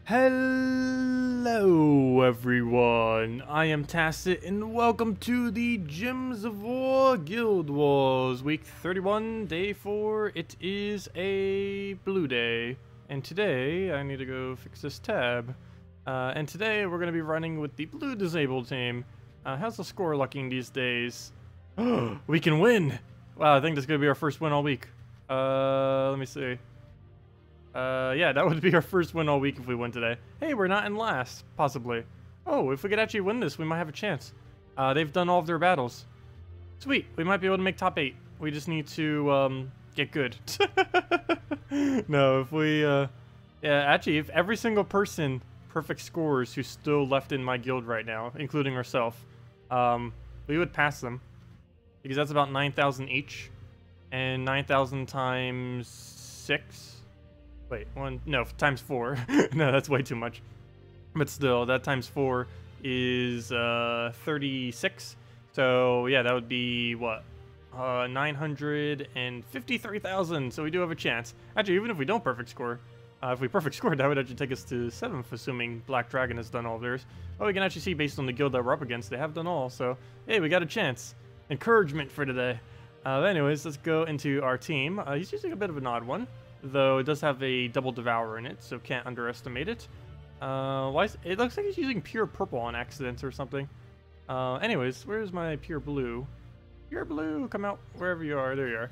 Hello everyone, I am Tacet and welcome to the Gems of War Guild Wars Week 31, Day 4. It is a blue day, and today I need to go fix this tab. And today we're going to be running with the blue disabled team. How's the score looking these days? We can win! Wow, I think this is going to be our first win all week. Let me see. Yeah, that would be our first win all week if we win today. Hey, we're not in last, possibly. Oh, if we could actually win this, we might have a chance. They've done all of their battles. Sweet, we might be able to make top 8. We just need to, get good. No, if we, yeah, actually, if every single person perfect scores who's still left in my guild right now, including ourselves, we would pass them. Because that's about 9,000 each. And 9,000 times 6. Wait, times 4. No, that's way too much. But still, that times 4 is 36. So yeah, that would be what? 953,000. So we do have a chance. Actually, even if we don't perfect score, if we perfect score, that would actually take us to 7th, assuming Black Dragon has done all of theirs. Oh, we can actually see based on the guild that we're up against, they have done all. So hey, we got a chance. Encouragement for today. Anyways, let's go into our team. He's using a bit of an odd one, though it does have a double devourer in it, so can't underestimate it. It looks like he's using pure purple on accident or something. Anyways, where's my pure blue? Pure blue, come out wherever you are. There you are.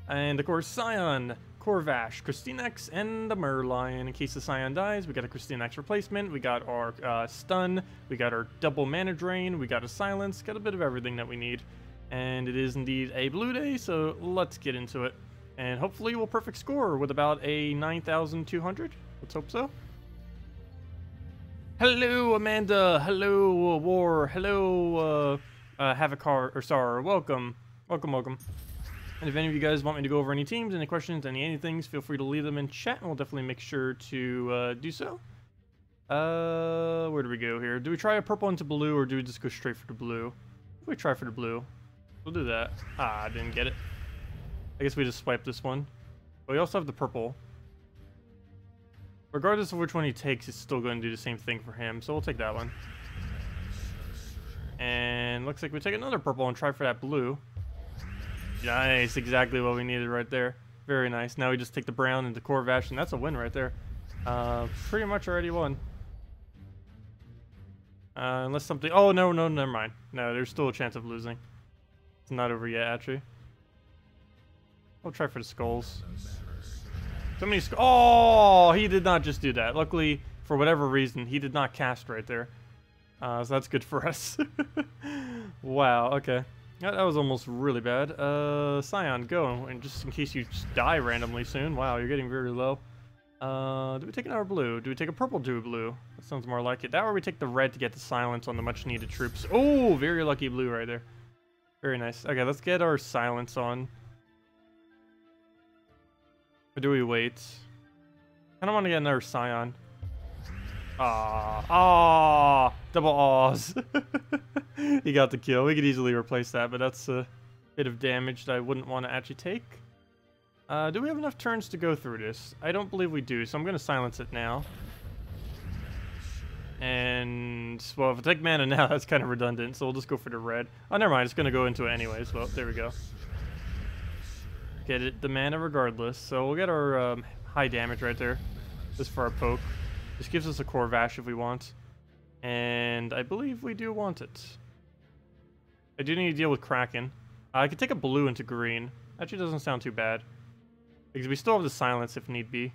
And of course, Scion, Corvash, KrissTigger, and the Merlion. In case the Scion dies, we got a KrissTigger replacement. We got our stun. We got our double mana drain. We got a silence. Got a bit of everything that we need. And it is indeed a blue day, so let's get into it. And hopefully we'll perfect score with about a 9,200. Let's hope so. Hello, Amanda. Hello, War. Hello, Havocar, or Sar. Welcome. Welcome. And if any of you guys want me to go over any teams, any questions, anything, feel free to leave them in chat, and we'll definitely make sure to do so. Where do we go here? Do we try a purple into blue, or do we just go straight for the blue? If we try for the blue, we'll do that. Ah, I didn't get it. I guess we just swipe this one. But we also have the purple. Regardless of which one he takes, it's still going to do the same thing for him. So we'll take that one. And looks like we take another purple and try for that blue. Nice, exactly what we needed right there. Very nice. Now we just take the brown into Corvash, and that's a win right there. Pretty much already won. Unless something... Oh, no, never mind. No, there's still a chance of losing. It's not over yet, actually. We'll try for the skulls. So many oh, he did not just do that. Luckily, for whatever reason, he did not cast right there. So that's good for us. Wow, okay. That was almost really bad. Scion, go. And just in case you just die randomly soon. Wow, you're getting very low. Do we take another blue? Do we take a purple to a blue? That sounds more like it. That or we take the red to get the silence on the much needed troops. Oh, very lucky blue right there. Very nice. Okay, let's get our silence on. Or do we wait? I don't want to get another Scion. Double awes. He got the kill. We could easily replace that, but that's a bit of damage that I wouldn't want to actually take. Do we have enough turns to go through this? I don't believe we do, so I'm going to silence it now. And, well, if I take mana now, that's kind of redundant, so we'll just go for the red. Oh, never mind. It's going to go into it anyways. Well, there we go. Get it, the mana regardless. So we'll get our high damage right there. Just for our poke. This gives us a Corvash if we want. And I believe we do want it. I do need to deal with Kraken. I could take a blue into green. Actually doesn't sound too bad. Because we still have the silence if need be.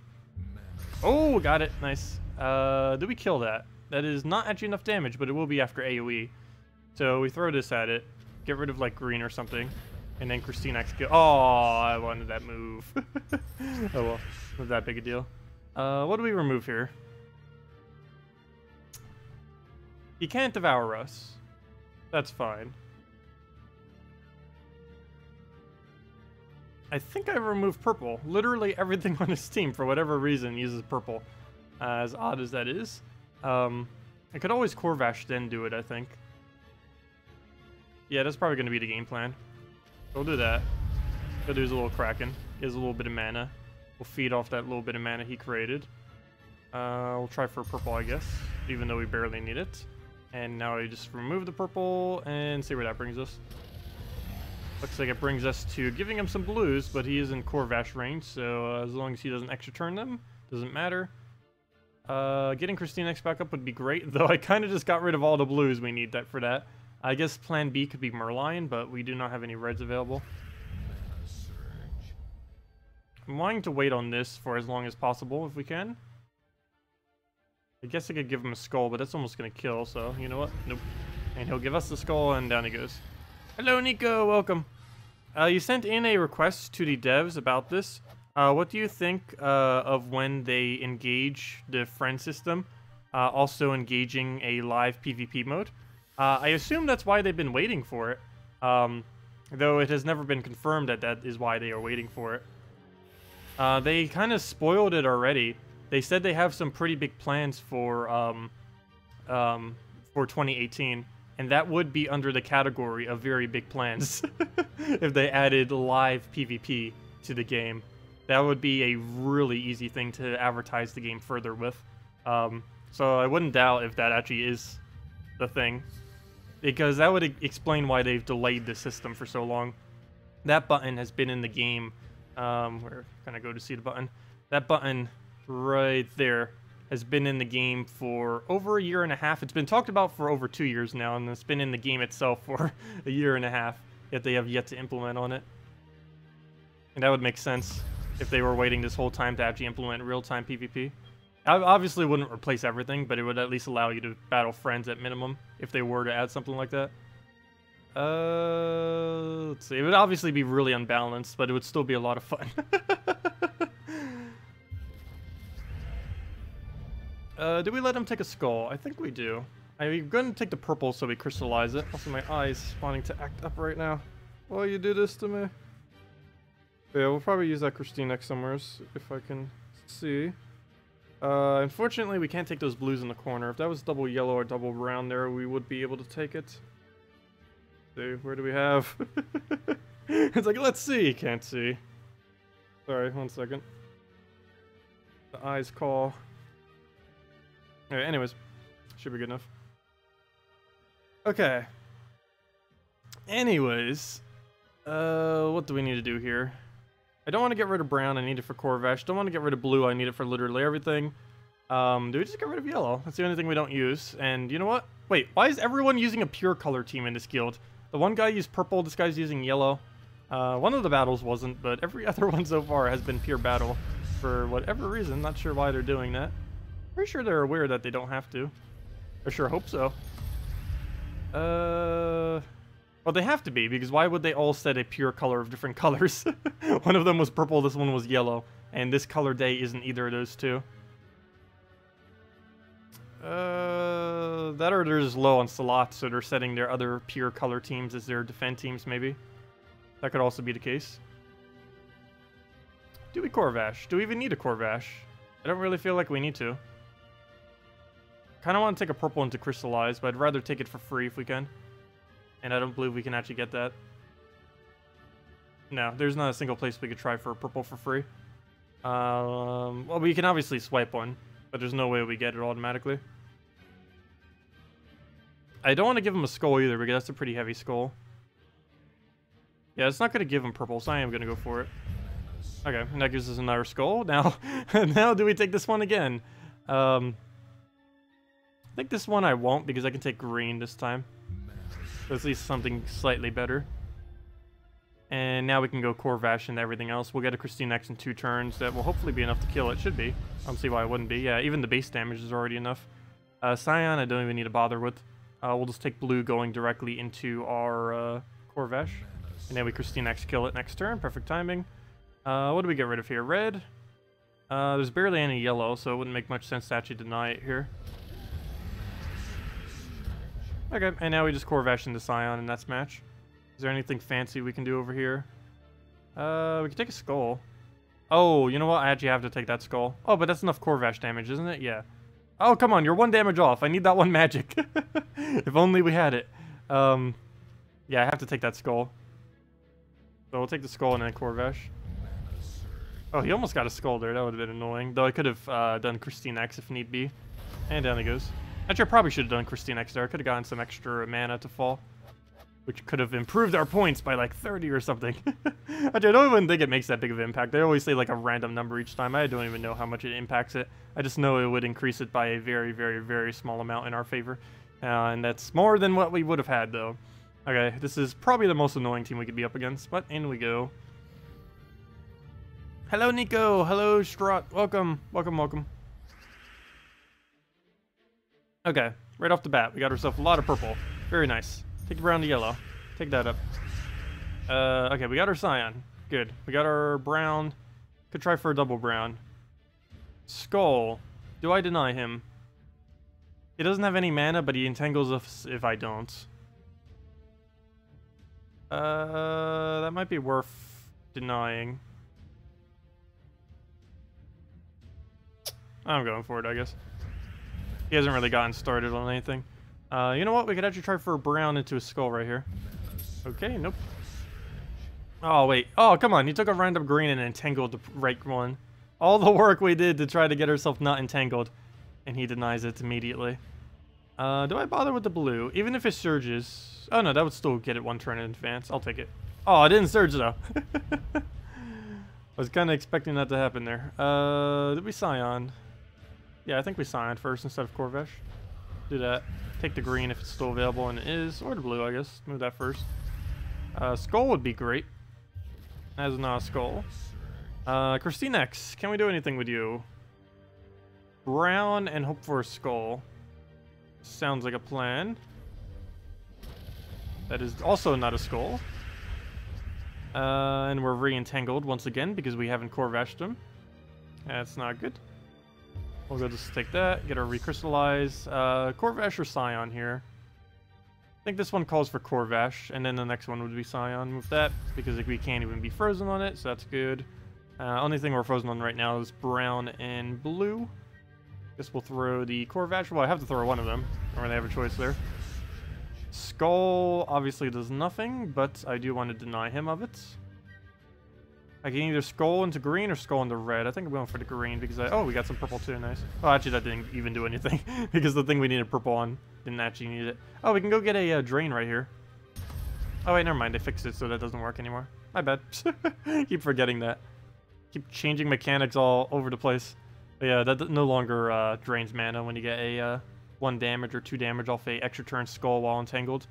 Oh, got it. Nice. Do we kill that? That is not actually enough damage, but it will be after AoE. So we throw this at it. Get rid of like green or something. And then KrissTigger kill. Oh, I wanted that move. Oh well, not that big a deal. What do we remove here? He can't devour us. That's fine. I think I removed purple. Literally everything on his team, for whatever reason, uses purple. As odd as that is. I could always Corvash then do it, I think. Yeah, that's probably going to be the game plan. We'll do that. Go do his little Kraken. He has a little bit of mana. We'll feed off that little bit of mana he created. We'll try for purple, I guess, even though we barely need it. And now we just remove the purple and see where that brings us. Looks like it brings us to giving him some blues, but he is in Corvash range, so as long as he doesn't extra turn them, doesn't matter. Getting KrissTigger back up would be great, though I kind of just got rid of all the blues we need for that. I guess plan B could be Merlion, but we do not have any reds available. I'm wanting to wait on this for as long as possible if we can. I guess I could give him a skull, but that's almost going to kill, so you know what? Nope. And he'll give us the skull, and down he goes. Hello, Nico. Welcome. You sent in a request to the devs about this. What do you think of when they engage the friend system, also engaging a live PvP mode? I assume that's why they've been waiting for it, though it has never been confirmed that that is why they are waiting for it. They kind of spoiled it already. They said they have some pretty big plans for 2018, and that would be under the category of very big plans if they added live PvP to the game. That would be a really easy thing to advertise the game further with. So I wouldn't doubt if that actually is the thing, because that would explain why they've delayed the system for so long. That button has been in the game. Where can I go to see the button? That button right there has been in the game for over a year and a half. It's been talked about for over 2 years now, and it's been in the game itself for a year and a half, yet they have yet to implement on it. And that would make sense if they were waiting this whole time to actually implement real-time PvP. I obviously wouldn't replace everything, but it would at least allow you to battle friends at minimum if they were to add something like that. Let's see. It would obviously be really unbalanced, but it would still be a lot of fun. Do we let him take a skull? I think we do. I'm going to take the purple so we crystallize it. Also, my eye's wanting to act up right now. Why you do this to me? Yeah, we'll probably use that KrissTigger somewhere if I can see. Unfortunately, we can't take those blues in the corner. If that was double yellow or double brown there, we would be able to take it. See, where do we have? It's like, let's see. Can't see. Sorry, 1 second. The eyes call. Alright, anyways. Should be good enough. Okay. Anyways. What do we need to do here? I don't want to get rid of brown, I need it for Corvash. Don't want to get rid of blue, I need it for literally everything. Do we just get rid of yellow? That's the only thing we don't use. And you know what? Wait, why is everyone using a pure color team in this guild? The one guy used purple, this guy's using yellow. One of the battles wasn't, but every other one so far has been pure battle. For whatever reason, not sure why they're doing that. Pretty sure they're aware that they don't have to. I sure hope so. Well, they have to be, because why would they all set a pure color of different colors? One of them was purple, this one was yellow, and this color day isn't either of those two. That or they're just low on slots, so they're setting their other pure color teams as their defend teams, maybe. That could also be the case. Do we Corvash? Do we even need a Corvash? I don't really feel like we need to. Kind of want to take a purple into Crystallize, but I'd rather take it for free if we can. And I don't believe we can actually get that. No, there's not a single place we could try for a purple for free. Well, we can obviously swipe one, but there's no way we get it automatically. I don't want to give him a skull either, because that's a pretty heavy skull. Yeah, it's not going to give him purple, so I am going to go for it. Okay, and that gives us another skull. Now, now do we take this one again? I think this one I won't, because I can take green this time. So at least something slightly better. And now we can go Corvash and everything else. We'll get a KrissTigger next in 2 turns. That will hopefully be enough to kill. It should be. I don't see why it wouldn't be. Yeah, even the base damage is already enough. Scion, I don't even need to bother with. We'll just take blue going directly into our Corvash. And then we KrissTigger kill it next turn. Perfect timing. What do we get rid of here? Red. There's barely any yellow, so it wouldn't make much sense to actually deny it here. Okay, and now we just Corvash into Scion, and that's match. Is there anything fancy we can do over here? We can take a skull. Oh, you know what? I actually have to take that skull. Oh, but that's enough Corvash damage, isn't it? Yeah. Oh, come on, you're 1 damage off. I need that 1 magic. If only we had it. Yeah, I have to take that skull. So we'll take the skull and then Corvash. Oh, he almost got a skull there. That would have been annoying. Though I could have done KrissTigger if need be. And down he goes. Actually, I probably should have done KrissTigger there. I could have gotten some extra mana to fall, which could have improved our points by like 30 or something. I don't even think it makes that big of an impact. They always say like a random number each time. I don't even know how much it impacts it. I just know it would increase it by a very, very, very small amount in our favor. And that's more than what we would have had, though. Okay, this is probably the most annoying team we could be up against, but in we go. Hello, Nico. Hello, Strut. Welcome. Welcome, welcome. Okay, right off the bat, we got ourselves a lot of purple. Very nice. Take the brown to yellow. Take that up. Okay, we got our cyan. Good. We got our brown. Could try for a double brown. Skull. Do I deny him? He doesn't have any mana, but he entangles us if I don't. That might be worth denying. I'm going for it, I guess. He hasn't really gotten started on anything. You know what? We could actually try for a brown into a skull right here. Okay, nope. Oh, wait. Oh, come on. He took a random green and entangled the right one. All the work we did to try to get ourselves not entangled. And he denies it immediately. Do I bother with the blue? Even if it surges... Oh, no, that would still get it one turn in advance. I'll take it. Oh, it didn't surge, though. I was kind of expecting that to happen there. Did we Scion? Yeah, I think we Scion first instead of Corvesh. Do that. Take the green if it's still available, and it is. Or the blue, I guess. Move that first. Skull would be great. As not a skull. KrissTigger, can we do anything with you? Brown and hope for a skull. Sounds like a plan. That is also not a skull. And we're re-entangled once again because we haven't Corveshed him. That's not good. We'll go just take that, get our recrystallize. Corvesh or Scion here. I think this one calls for Corvesh, and then the next one would be Scion. Move that, because we can't even be frozen on it, so that's good. Only thing we're frozen on right now is brown and blue. Guess we'll throw the Corvesh. Well, I have to throw one of them. I don't really have a choice there. Skull obviously does nothing, but I do want to deny him of it. I can either skull into green or skull into red. I think I'm going for the green because oh, we got some purple too. Nice. Oh, actually, that didn't even do anything because the thing we needed purple on didn't actually need it. Oh, we can go get a drain right here. Oh, wait, never mind. They fixed it so that doesn't work anymore. My bad. Keep forgetting that. Keep changing mechanics all over the place. But yeah, that no longer drains mana when you get a 1 damage or 2 damage off a extra turn skull while entangled.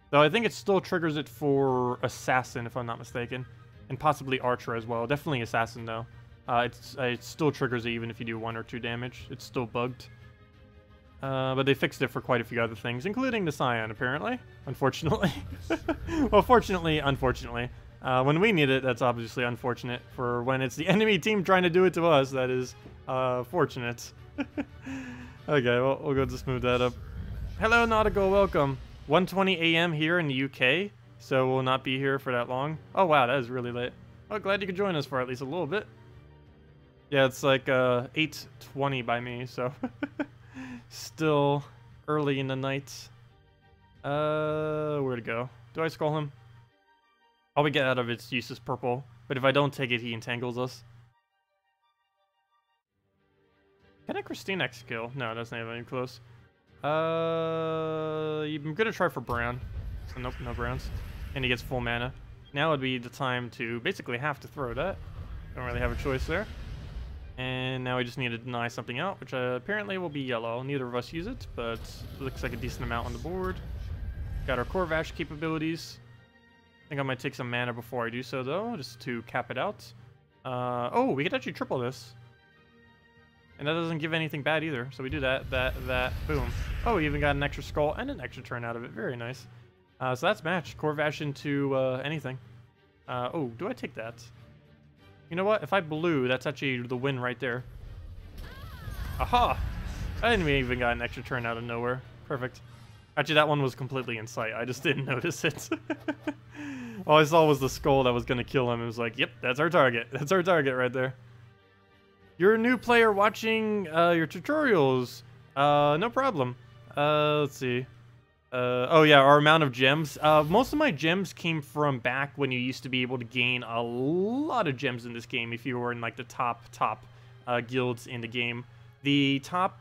Though I think it still triggers it for Assassin, if I'm not mistaken. And possibly Archer as well. Definitely Assassin, though. It still triggers it even if you do 1 or 2 damage. It's still bugged. But they fixed it for quite a few other things, including the Scion, apparently. Unfortunately. Well, fortunately, unfortunately. When we need it, that's obviously unfortunate. For when it's the enemy team trying to do it to us, that is fortunate. Okay, well, we'll go just move that up. Hello, Nautical, welcome. 1:20 a.m. here in the UK. So we'll not be here for that long. Oh wow, that is really late. Oh, glad you could join us for at least a little bit. Yeah, it's like 8:20 by me, so still early in the night. Where to go? Do I skull him? All we get out of it's useless purple, but if I don't take it, he entangles us. Can I KrissTigger skill? No, that's not even close. I'm gonna try for brown. So nope, no browns. And he gets full mana. Now would be the time to basically have to throw that. Don't really have a choice there. And now we just need to deny something out, which apparently will be yellow. Neither of us use it, but it looks like a decent amount on the board. Got our Corvesh capabilities. I think I might take some mana before I do so, though, just to cap it out. Oh, we could actually triple this. And that doesn't give anything bad either. So we do that, boom. Oh, we even got an extra skull and an extra turn out of it. Very nice. So that's matched. Corvesh into anything. Oh, do I take that? You know what? If I blue, that's actually the win right there. Aha! I didn't even got an extra turn out of nowhere. Perfect. Actually, that one was completely in sight. I just didn't notice it. All I saw was the skull that was going to kill him. It was like, yep, that's our target. That's our target right there. You're a new player watching your tutorials. No problem. Let's see. Oh yeah, our amount of gems. Most of my gems came from back when you used to be able to gain a lot of gems in this game if you were in like the top guilds in the game. The top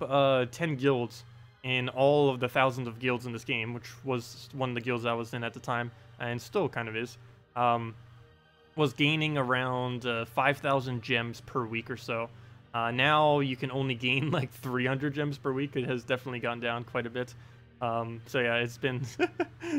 10 guilds in all of the thousands of guilds in this game, which was one of the guilds I was in at the time, and still kind of is, was gaining around 5,000 gems per week or so. Now you can only gain like 300 gems per week. It has definitely gone down quite a bit. So yeah, it's been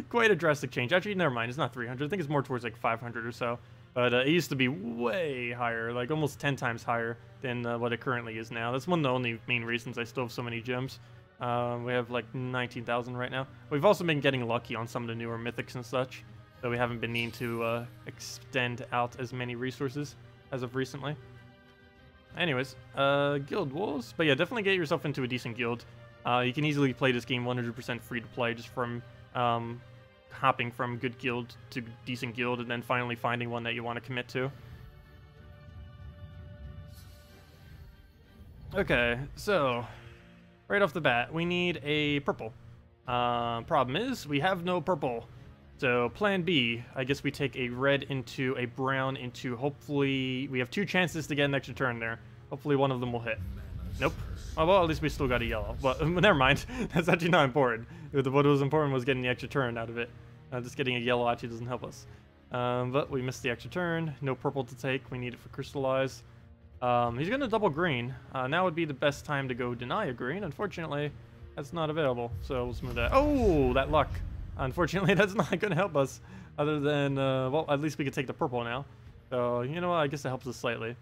quite a drastic change. Actually, never mind, it's not 300. I think it's more towards like 500 or so. But it used to be way higher, like almost 10 times higher than what it currently is now. That's one of the only main reasons I still have so many gems. We have like 19,000 right now. We've also been getting lucky on some of the newer mythics and such, so we haven't been needing to extend out as many resources as of recently. Anyways, guild wars. But yeah, definitely get yourself into a decent guild. You can easily play this game 100% free to play just from hopping from good guild to decent guild and then finally finding one that you want to commit to. Okay, so right off the bat, we need a purple. Problem is, we have no purple. So plan B, I guess we take a red into a brown into, hopefully, we have 2 chances to get an extra turn there. Hopefully one of them will hit. Nope. Oh, well, at least we still got a yellow. But never mind. That's actually not important. What was important was getting the extra turn out of it. Just getting a yellow actually doesn't help us. But we missed the extra turn. No purple to take. We need it for crystallize. He's going to double green. Now would be the best time to go deny a green. Unfortunately, that's not available. So we'll smooth that. Oh, that luck. Unfortunately, that's not going to help us. Other than, well, at least we could take the purple now. So, you know what? I guess it helps us slightly.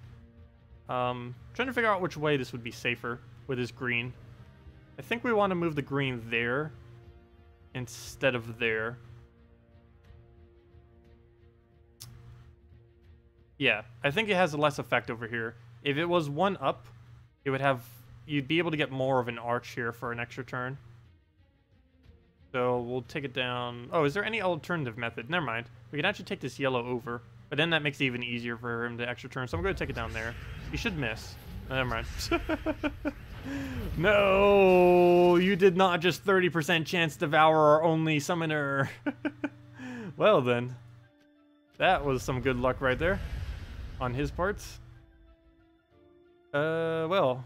Trying to figure out which way this would be safer with his green. I think we want to move the green there instead of there. Yeah, I think it has a less effect over here. If it was 1 up, it would have, you'd be able to get more of an arch here for an extra turn. So we'll take it down. Oh, is there any alternative method? Never mind. We can actually take this yellow over, but then that makes it even easier for him to extra turn. So I'm going to take it down there. He should miss. Never mind. No, you did not just 30% chance devour our only summoner. Well then, that was some good luck right there on his parts. Well,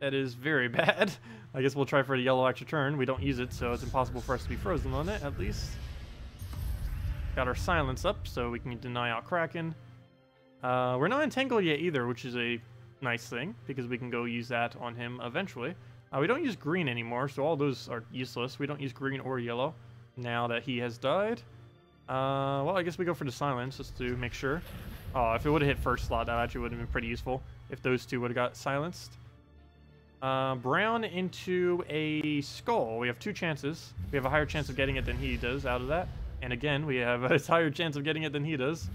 that is very bad. I guess we'll try for the yellow extra turn. We don't use it, so it's impossible for us to be frozen on it, at least. Got our silence up, so we can deny out Kraken. We're not entangled yet either, which is a nice thing, because we can go use that on him eventually. We don't use green anymore, so all those are useless. We don't use green or yellow now that he has died. Well, I guess we go for the silence just to make sure. Oh, if it would have hit first slot, that actually would have been pretty useful if those two would have got silenced. Brown into a skull. We have 2 chances. We have a higher chance of getting it than he does out of that. And again, we have a higher chance of getting it than he does.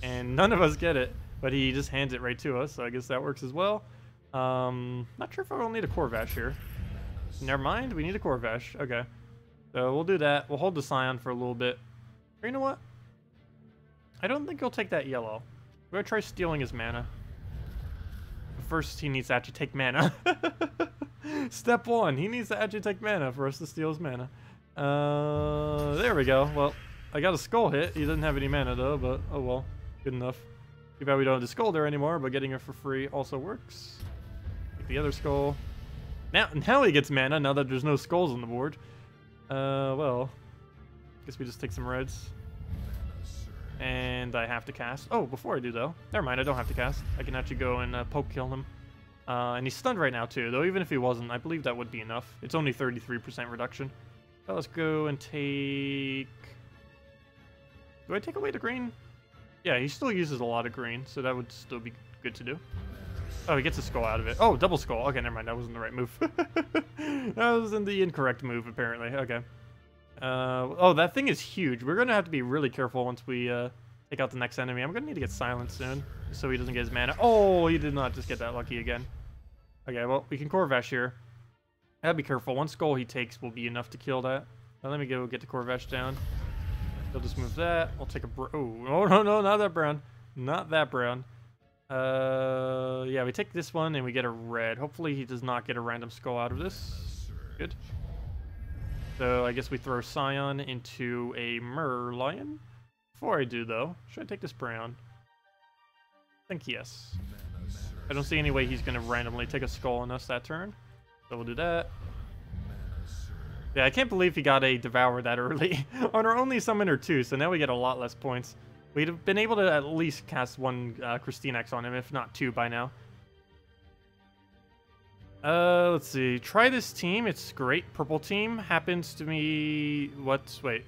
And none of us get it, but he just hands it right to us, so I guess that works as well. Not sure if we'll need a Corvash here. Never mind, we need a Corvash. Okay. So we'll do that. We'll hold the Scion for a little bit. Or you know what? I don't think he'll take that yellow. We're going to try stealing his mana. First, he needs to actually take mana. Step 1, he needs to actually take mana for us to steal his mana. There we go. Well, I got a skull hit. He doesn't have any mana though, but oh well. Good enough. Too bad we don't have the skull there anymore, but getting it for free also works. Take the other skull. Now he gets mana, now that there's no skulls on the board. Well, guess we just take some reds. And I have to cast. Oh, before I do though. Never mind, I don't have to cast. I can actually go and poke kill him. And he's stunned right now too, though even if he wasn't, I believe that would be enough. It's only 33% reduction. So let's go and take... Do I take away the green? Yeah, he still uses a lot of green, so that would still be good to do. Oh, he gets a skull out of it. Oh, double skull. Okay, never mind, that wasn't the right move. That was the incorrect move, apparently. Okay. Oh, that thing is huge. We're going to have to be really careful once we take out the next enemy. I'm going to need to get silenced soon, so he doesn't get his mana. Oh, he did not just get that lucky again. Okay, well, we can Corvash here. Gotta be careful. One skull he takes will be enough to kill that. Now let me go get the Corvash down. He'll just move that. We'll take a... Oh, no, not that brown. Not that brown. Yeah, we take this one and we get a red. Hopefully he does not get a random skull out of this. Good. So I guess we throw Scion into a Merlion. Before I do, though, should I take this brown? I think yes. I don't see any way he's going to randomly take a skull on us that turn. So we'll do that. Yeah, I can't believe he got a Devour that early on our only summoner too, so now we get a lot less points. We'd have been able to at least cast one KrissTigger on him, if not two by now. Let's see. Try this team. It's great. Purple team happens to be what the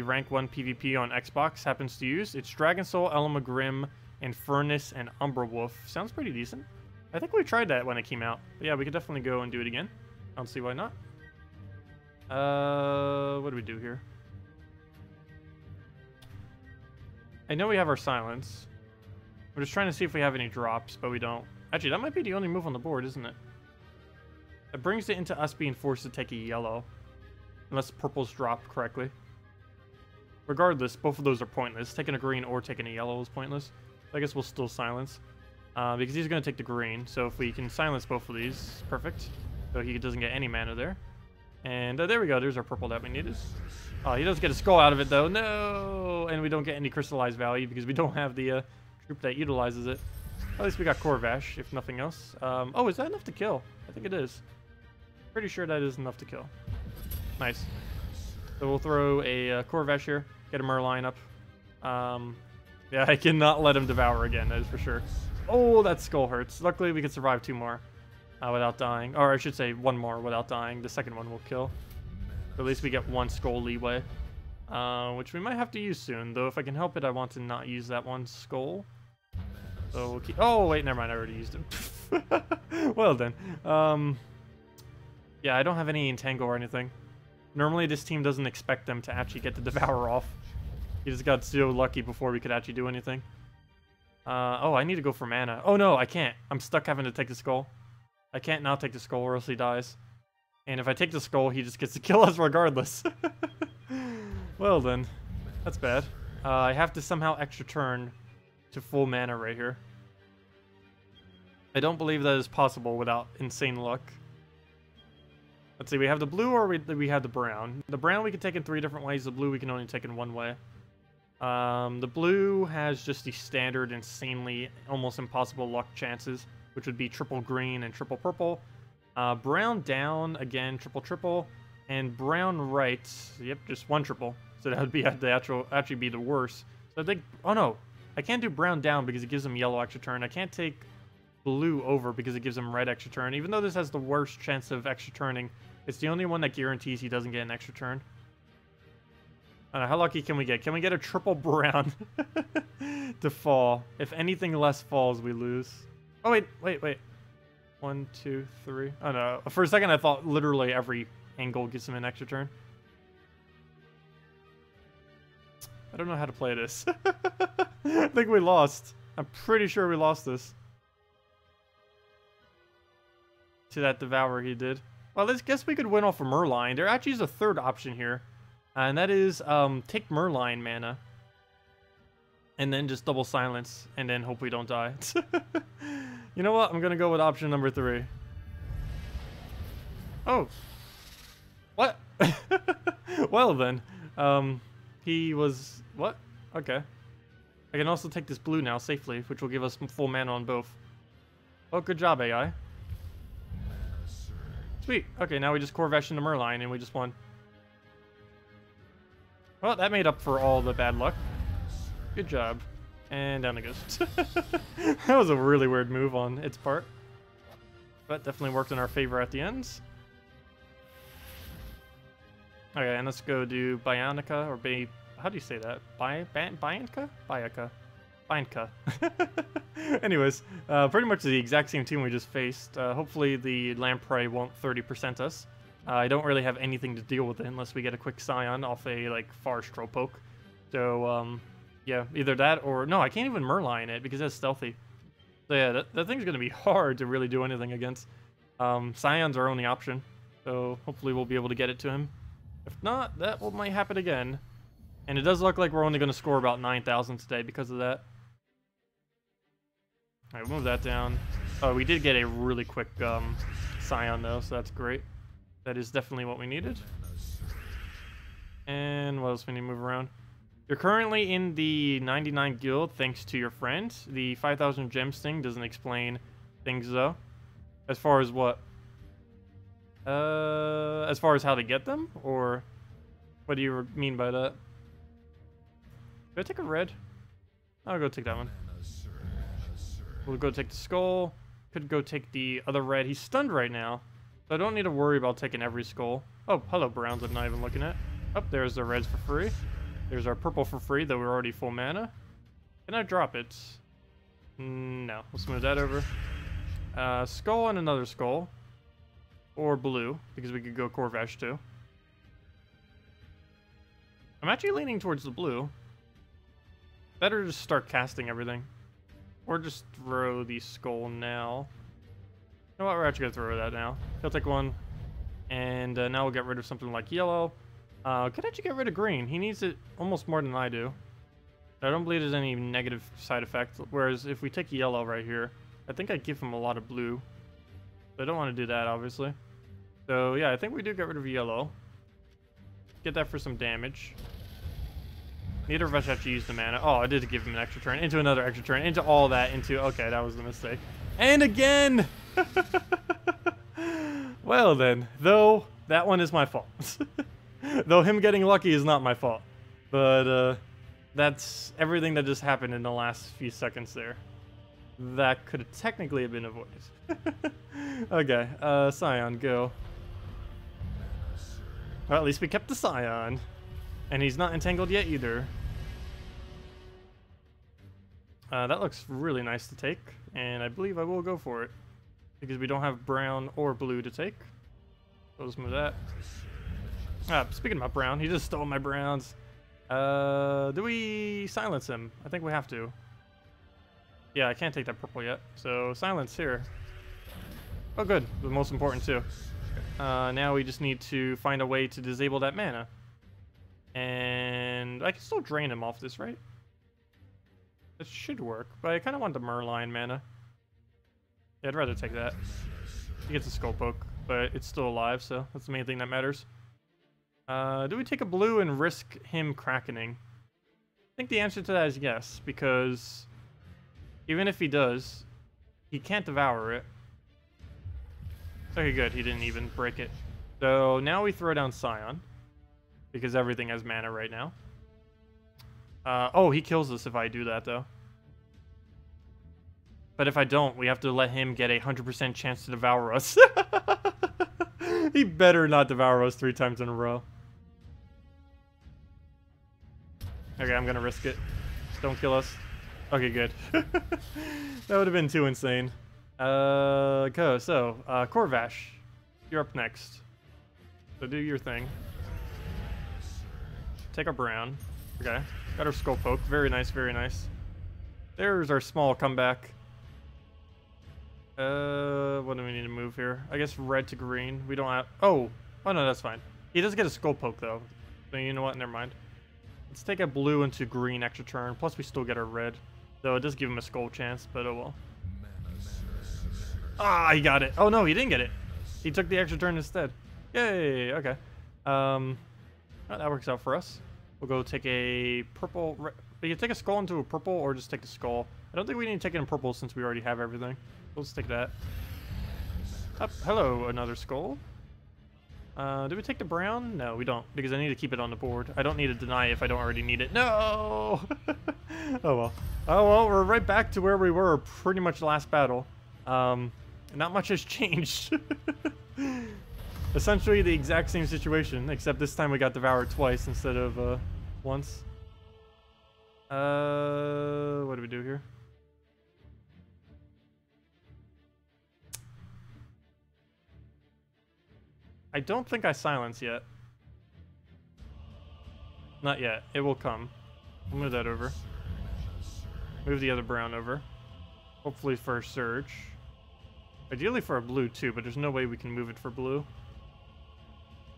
rank 1 PvP on Xbox happens to use. It's Dragon Soul, Elamagrim, and Furnace, and Umbra Wolf. Sounds pretty decent. I think we tried that when it came out. But yeah, we could definitely go and do it again. I don't see why not. What do we do here? I know we have our silence. We're just trying to see if we have any drops, but we don't. Actually, that might be the only move on the board, isn't it? That brings it into us being forced to take a yellow. Unless purple's dropped correctly. Regardless, both of those are pointless. Taking a green or taking a yellow is pointless. So I guess we'll still silence. Because he's going to take the green. So if we can silence both of these, perfect. So he doesn't get any mana there. And there we go. There's our purple that we needed. Oh, he does get a skull out of it, though. No! And we don't get any crystallized value because we don't have the troop that utilizes it. At least we got Corvash, if nothing else. Oh, is that enough to kill? I think it is. Pretty sure that is enough to kill. Nice. So we'll throw a Corvash here. Get a Merlion up. Yeah, I cannot let him Devour again, that is for sure. Oh, that skull hurts. Luckily, we could survive 2 more without dying. Or I should say 1 more without dying. The second one will kill. But at least we get 1 skull leeway. Which we might have to use soon. Though if I can help it, I want to not use that 1 skull. So we'll keep... Oh, wait, never mind. I already used him. Well then. Yeah, I don't have any Entangle or anything. Normally, this team doesn't expect them to actually get the Devour off. He just got so lucky before we could actually do anything. Oh, I need to go for mana. Oh, no, I can't. I'm stuck having to take the skull. I can't not take the skull or else he dies. And if I take the skull, he just gets to kill us regardless. Well, then. That's bad. I have to somehow extra turn to full mana right here. I don't believe that is possible without insane luck. Let's see, we have the blue or we have the brown. The brown we can take in 3 different ways. The blue we can only take in 1 way. The blue has just the standard insanely almost impossible luck chances, which would be triple green and triple purple. Brown down, again, triple, and brown right, yep, just 1 triple. So that would be actually be the worst. So I think, oh no, I can't do brown down because it gives him yellow extra turn. I can't take blue over because it gives him red extra turn. Even though this has the worst chance of extra turning, it's the only one that guarantees he doesn't get an extra turn. I don't know, how lucky can we get? Can we get a triple brown to fall? If anything less falls, we lose. Oh, wait. 1, 2, 3. Oh, no. For a second, I thought literally every angle gives him an extra turn. I don't know how to play this. I think we lost. I'm pretty sure we lost this. To that Devour he did. Well, I guess we could win off a Merlion. There actually is a 3rd option here. And that is take Merlion mana. And then just double silence. And then hope we don't die. You know what? I'm going to go with option number 3. Oh. What? Well then. He was... What? Okay. I can also take this blue now safely, which will give us full mana on both. Oh, good job, AI. Sweet. Okay, now we just Corvash into Merlion and we just won. Well, that made up for all the bad luck. Good job. And down it goes. That was a really weird move on its part. But definitely worked in our favor at the end. Okay, and let's go do Bionica, or how do you say that? Bionica? Bionica. Anyways, pretty much the exact same team we just faced. Hopefully the Lamprey won't 30% us. I don't really have anything to deal with it unless we get a quick Scion off a, like, Farstro poke. So, yeah, either that or... No, I can't even Merlion it because it's stealthy. So yeah, that thing's going to be hard to really do anything against. Scion's our only option. So hopefully we'll be able to get it to him. If not, that might happen again. And it does look like we're only going to score about 9,000 today because of that. Alright, move that down. Oh, we did get a really quick Scion though, so that's great. That is definitely what we needed. And what else we need to move around? You're currently in the 99 guild thanks to your friend. The 5,000 gems thing doesn't explain things though. As far as what? As far as how to get them? Or what do you mean by that? Did I take a red? I'll go take that one. We'll go take the skull. Could go take the other red. He's stunned right now, so I don't need to worry about taking every skull. Oh, hello, browns I'm not even looking at. Oh, there's the reds for free. There's our purple for free, though we're already full mana. Can I drop it? No. Let's move that over. Skull and another skull. Or blue, because we could go Corvash too. I'm actually leaning towards the blue. Better to just start casting everything. Or just throw the skull now. You know what? We're actually going to throw that now. He'll take one. And now we'll get rid of something like yellow. Could actually get rid of green. He needs it almost more than I do. I don't believe there's any negative side effect. Whereas if we take yellow right here, I think I'd give him a lot of blue. So I don't want to do that, obviously. So yeah, I think we do get rid of yellow. Get that for some damage. Neither of us actually used the mana. Oh, I did give him an extra turn. Into another extra turn. Into all that. Into... Okay, that was the mistake. And again! Well then. Though, that one is my fault. Though him getting lucky is not my fault. But, that's everything that just happened in the last few seconds there. That could have technically have been avoided. Okay, Scion, go. Well, at least we kept the Scion. And he's not entangled yet either. That looks really nice to take, and I believe I will go for it. Because we don't have brown or blue to take. So let's move that. Speaking about brown, he just stole my browns. Do we silence him? I think we have to. Yeah, I can't take that purple yet. So silence here. Oh good, the most important too. Now we just need to find a way to disable that mana. And I can still drain him off this, right? That should work, but I kind of want the Merline mana. Yeah, I'd rather take that. He gets a skull poke, but it's still alive, so that's the main thing that matters. Do we take a blue and risk him crackening? I think the answer to that is yes, because even if he does, he can't devour it. Okay, good. He didn't even break it. So now we throw down Scion, because everything has mana right now. Oh, he kills us if I do that, though. But if I don't, we have to let him get a 100% chance to devour us. He better not devour us 3 times in a row. Okay, I'm gonna risk it. Don't kill us. Okay, good. That would have been too insane. Corvash, you're up next. So do your thing. Take our brown. Okay. Got our skull poke. Very nice, very nice. There's our small comeback. What do we need to move here? I guess red to green. We don't have... Oh no, that's fine. He does get a skull poke, though. So you know what? Never mind. Let's take a blue into green extra turn. Plus, we still get our red. Though it does give him a skull chance, but oh well. Ah, he got it. Oh no, he didn't get it. He took the extra turn instead. Yay, okay. Oh, that works out for us. We'll go take a purple... We can take a skull into a purple or just take the skull. I don't think we need to take it in purple since we already have everything. Let's take that. Hello, another skull. Do we take the brown? No, we don't, because I need to keep it on the board. I don't need to deny if I don't already need it. No! Oh well. Oh well, we're right back to where we were pretty much last battle. Not much has changed. Essentially the exact same situation, except this time we got devoured twice instead of once. What do we do here? I don't think I silence yet. Not yet. It will come. We'll move that over. Move the other brown over. Hopefully for a surge. Ideally for a blue too, but there's no way we can move it for blue.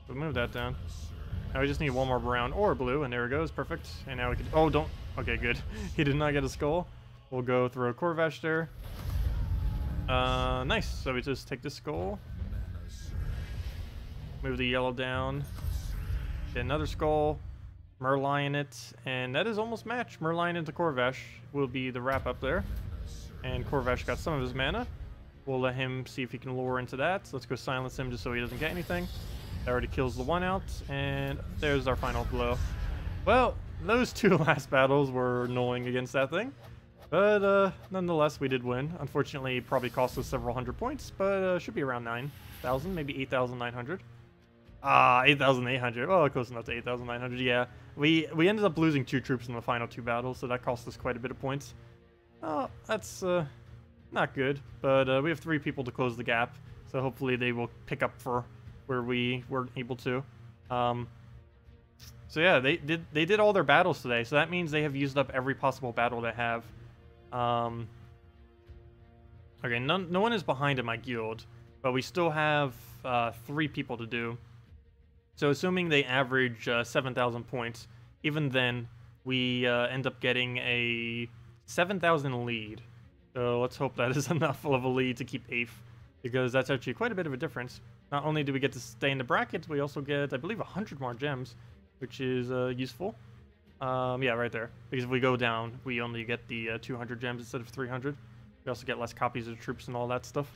We'll move that down. Now we just need one more brown or blue, and there it goes. Perfect. And now we can... Oh, don't... Okay, good. He did not get a skull. We'll go throw a Corvash there. Nice. So we just take the skull. Move the yellow down. Get another skull. Merlion it. And that is almost matched. Merlion into Corvash will be the wrap up there. And Corvash got some of his mana. We'll let him see if he can lure into that. So let's go silence him just so he doesn't get anything. That already kills the one out. And there's our final blow. Well, those two last battles were annoying against that thing. But nonetheless, we did win. Unfortunately, it probably cost us several hundred points. But should be around 9,000, maybe 8,900. 8,800. Well, close enough to 8,900. Yeah, we ended up losing 2 troops in the final 2 battles, so that cost us quite a bit of points. Oh, that's not good. But we have 3 people to close the gap, so hopefully they will pick up for where we weren't able to. So yeah, they did all their battles today, so that means they have used up every possible battle they have. Okay, no one is behind in my guild, but we still have 3 people to do. So assuming they average 7,000 points, even then, we end up getting a 7,000 lead. So let's hope that is enough of a lead to keep 8th, because that's actually quite a bit of a difference. Not only do we get to stay in the bracket, we also get, I believe, 100 more gems, which is useful. Yeah, right there. Because if we go down, we only get the 200 gems instead of 300. We also get less copies of troops and all that stuff.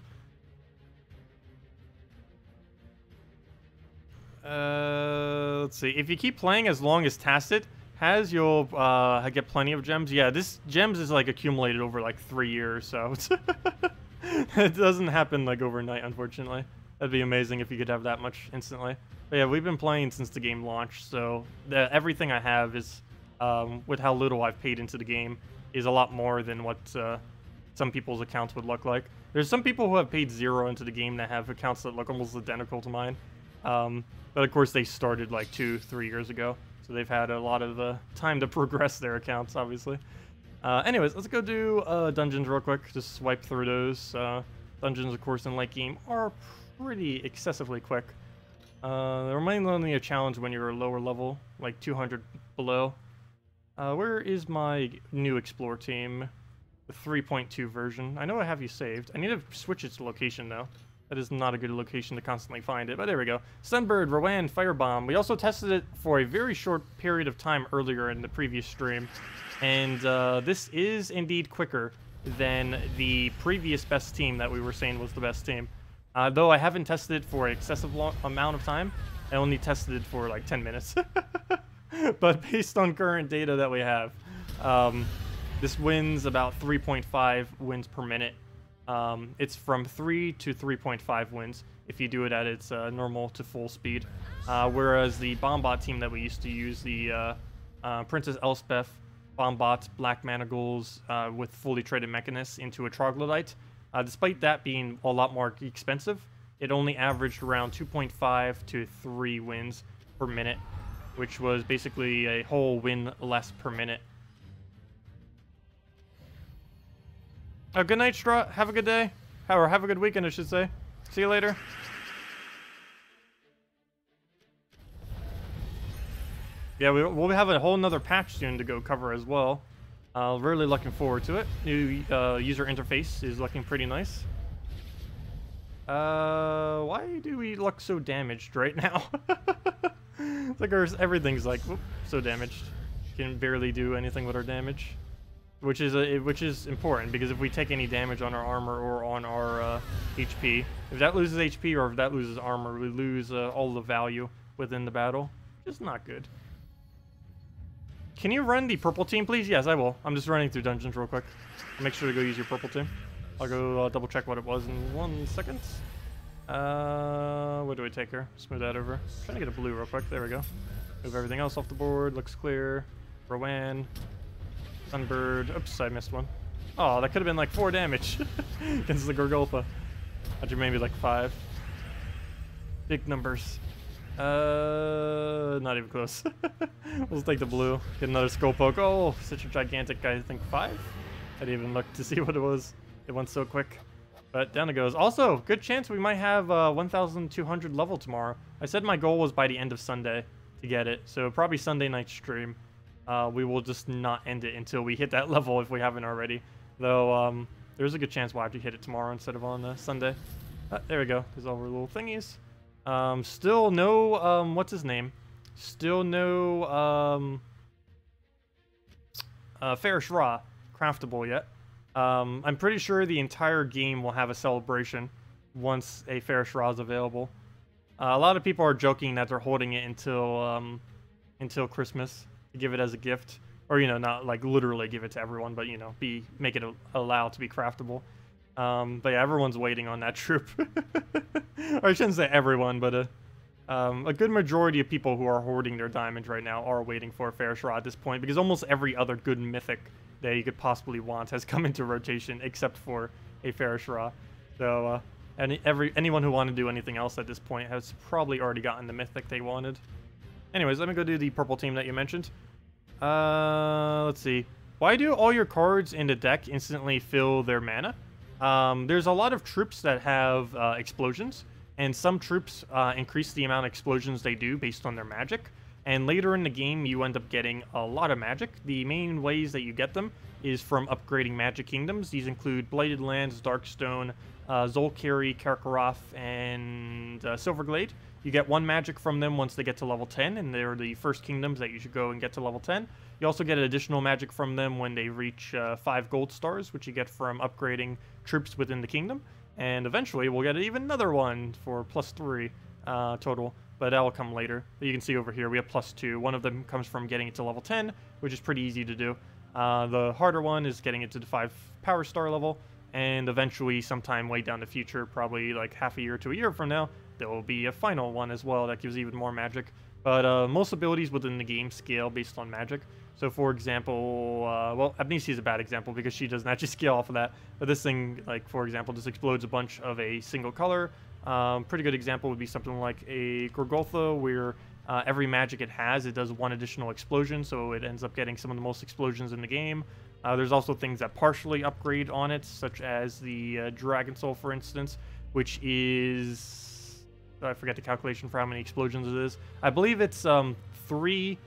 Let's see. If you keep playing as long as Tacet has, you'll get plenty of gems. Yeah, this gems is like accumulated over like 3 years, so it doesn't happen like overnight, unfortunately. That'd be amazing if you could have that much instantly. But yeah, we've been playing since the game launched, so everything I have is, with how little I've paid into the game, is a lot more than what some people's accounts would look like. There's some people who have paid 0 into the game that have accounts that look almost identical to mine. But of course they started like 2-3 years ago, so they've had a lot of time to progress their accounts, obviously. Anyways, let's go do dungeons real quick, just swipe through those. Dungeons, of course, in late game are pretty excessively quick. They're mainly only a challenge when you're a lower level, like 200 below. Where is my new Explore team? The 3.2 version. I know I have you saved. I need to switch its location, though. That is not a good location to constantly find it, but there we go. Sunbird, Rowan, Firebomb. We also tested it for a very short period of time earlier in the previous stream, and this is indeed quicker than the previous best team that we were saying was the best team. Though I haven't tested it for an excessive long amount of time, I only tested it for like 10 minutes. But based on current data that we have, this wins about 3.5 wins per minute. It's from 3 to 3.5 wins if you do it at its normal to full speed. Whereas the Bombbot team that we used to use, the Princess Elspeth, Bombbot, Black Manacles with fully traded Mechanist into a Troglodyte, despite that being a lot more expensive, it only averaged around 2.5 to 3 wins per minute, which was basically a whole win less per minute. Good night, Straw. Have a good day. Or have a good weekend, I should say. See you later. Yeah, we'll have a whole nother patch soon to go cover as well. Really looking forward to it. New user interface is looking pretty nice. Why do we look so damaged right now? It's like everything's like, whoop, so damaged. Can barely do anything with our damage. Which is important, because if we take any damage on our armor or on our HP, if that loses HP or if that loses armor, we lose all the value within the battle. Which is not good. Can you run the purple team, please? Yes, I will. I'm just running through dungeons real quick. I'll make sure to go use your purple team. I'll go double check what it was in 1 second. What do we take here? Smooth that over. Trying to get a blue real quick. There we go. Move everything else off the board. Looks clear. Rowan. Sunbird. Oops, I missed one. Oh, that could have been like 4 damage against the Gorgolfa. Actually, maybe like 5. Big numbers. Not even close. We'll take the blue. Get another skull poke. Oh, such a gigantic guy. I think 5. I didn't even look to see what it was. It went so quick. But down it goes. Also, good chance we might have 1,200 level tomorrow. I said my goal was by the end of Sunday to get it. So probably Sunday night stream. We will just not end it until we hit that level if we haven't already. Though, there's a good chance we'll have to hit it tomorrow instead of on Sunday. There we go. There's all our little thingies. Still no, what's his name? Still no, Fairish Raw craftable yet. I'm pretty sure the entire game will have a celebration once a Fairish Raw is available. A lot of people are joking that they're holding it until Christmas to give it as a gift. Or, you know, not like literally give it to everyone, but, you know, make it allowed to be craftable. But yeah, everyone's waiting on that troop. Or I shouldn't say everyone, but a good majority of people who are hoarding their diamonds right now are waiting for a Fairish Raw at this point, because almost every other good mythic that you could possibly want has come into rotation except for a Fairish Raw. So anyone who wanted to do anything else at this point has probably already gotten the mythic they wanted. Anyways, let me go do the purple team that you mentioned. Let's see. Why do all your cards in the deck instantly fill their mana? There's a lot of troops that have explosions, and some troops increase the amount of explosions they do based on their magic. And later in the game, you end up getting a lot of magic. The main ways that you get them is from upgrading magic kingdoms. These include Blighted Lands, Darkstone, Zolkiri, Karkaroth, and Silverglade. You get 1 magic from them once they get to level 10, and they're the first kingdoms that you should go and get to level 10. You also get additional magic from them when they reach 5 gold stars, which you get from upgrading troops within the kingdom. And eventually, we'll get even another one for +3 total, but that will come later. You can see over here, we have +2. One of them comes from getting it to level 10, which is pretty easy to do. The harder one is getting it to the 5 power star level, and eventually, sometime way down the future, probably like half a year to a year from now, there will be a final one as well that gives even more magic. But most abilities within the game scale based on magic. So for example, well, Abnisi is a bad example because she doesn't actually scale off of that. But this thing, like for example, just explodes a bunch of a single color. Pretty good example would be something like a Gorgoltha, where every magic it has, it does 1 additional explosion, so it ends up getting some of the most explosions in the game. There's also things that partially upgrade on it, such as the Dragon Soul, for instance, which is... I forget the calculation for how many explosions it is. I believe it's 3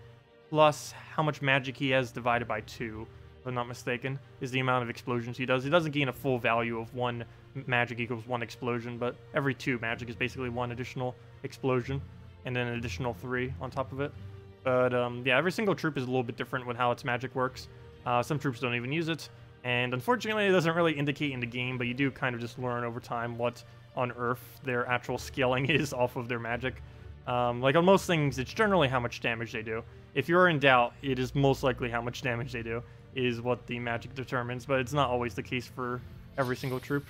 plus how much magic he has divided by 2, if I'm not mistaken, is the amount of explosions he does. He doesn't gain a full value of 1 magic equals 1 explosion, but every 2 magic is basically 1 additional explosion, and then an additional 3 on top of it. But yeah, every single troop is a little bit different with how its magic works. Some troops don't even use it, and unfortunately it doesn't really indicate in the game, but you do kind of just learn over time what on Earth their actual scaling is off of their magic. Like on most things, it's generally how much damage they do. If you're in doubt, it is most likely how much damage they do is what the magic determines, but it's not always the case for every single troop.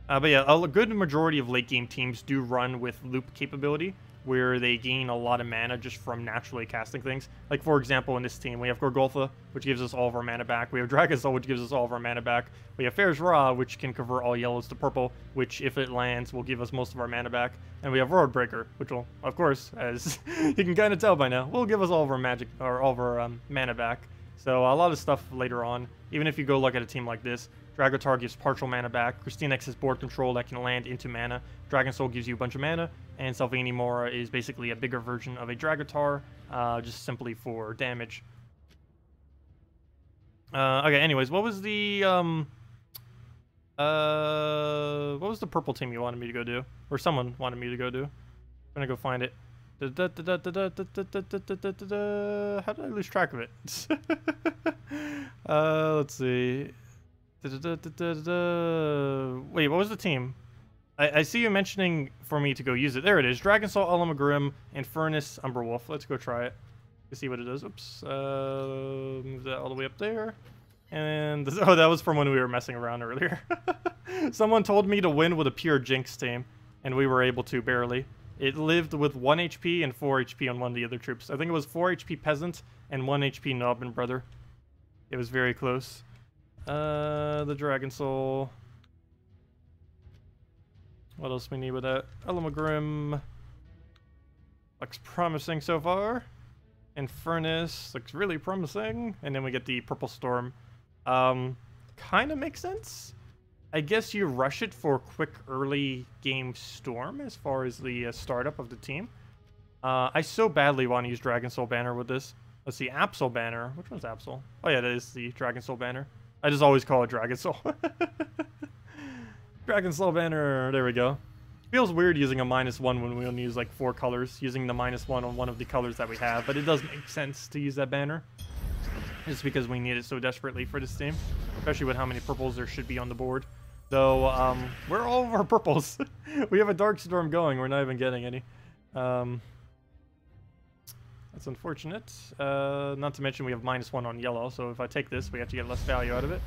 But yeah, a good majority of late game teams do run with loop capability, where they gain a lot of mana just from naturally casting things. Like, for example, in this team, we have Gorgoltha, which gives us all of our mana back. We have Dragon Soul, which gives us all of our mana back. We have Fairish Raw, which can convert all yellows to purple, which, if it lands, will give us most of our mana back. And we have Road Breaker, which will, of course, as you can kind of tell by now, will give us all of our magic, or all of our mana back. So a lot of stuff later on, even if you go look at a team like this, Dragotar gives partial mana back, Christinex has board control that can land into mana, Dragon Soul gives you a bunch of mana, and Salvini Mora is basically a bigger version of a Dragotar, just simply for damage. Okay, anyways, what was the purple team you wanted me to go do? Or someone wanted me to go do? I'm gonna go find it. How did I lose track of it? Let's see. Wait, what was the team? I see you mentioning for me to go use it. There it is. Dragon Soul, Alamagrim, Infernus, Umberwolf. Let's go try it. Let's see what it does. Oops. Move that all the way up there. And oh, that was from when we were messing around earlier. Someone told me to win with a pure Jinx team, and we were able to, barely. It lived with 1 HP and 4 HP on one of the other troops. I think it was 4 HP Peasant and 1 HP Nob and Brother. It was very close. The Dragon Soul. What else we need with that? Alamagrim. Looks promising so far. Infernus looks really promising. And then we get the Purple Storm. Kind of makes sense. I guess you rush it for a quick early game storm as far as the startup of the team. I so badly want to use Dragon Soul Banner with this. Let's see, Absol Banner. Which one's Absol? Oh yeah, that is the Dragon Soul Banner. I just always call it Dragon Soul. Dragon Soul Banner, there we go. Feels weird using a -1 when we only use like 4 colors, using the -1 on one of the colors that we have, but it does make sense to use that banner. Just because we need it so desperately for this team, especially with how many purples there should be on the board. Though, we're all of our purples. We have a Dark Storm going, we're not even getting any. That's unfortunate. Not to mention we have -1 on yellow, so if I take this, we have to get less value out of it.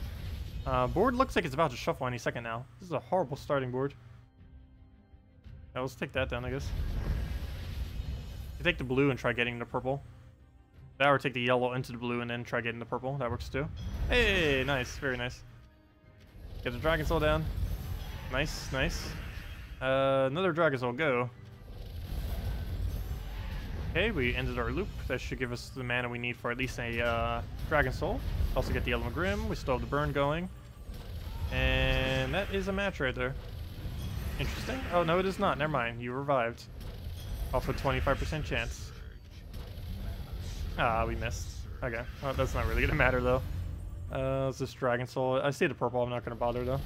Board looks like it's about to shuffle any second now. This is a horrible starting board. Yeah, let's take that down, I guess. You take the blue and try getting the purple. That or take the yellow into the blue and then try getting the purple. That works too. Hey, nice. Very nice. Get the Dragon Soul down. Nice, nice. Another Dragon Soul, go. Okay, we ended our loop. That should give us the mana we need for at least a Dragon Soul. Also get the Yellow Grim. We still have the burn going. And that is a match right there. Interesting. Oh, no, it is not. Never mind. You revived. Off with 25% chance. Ah, we missed. Okay. Well, that's not really going to matter, though. Let's just Dragon Soul. I see the purple. I'm not going to bother, though.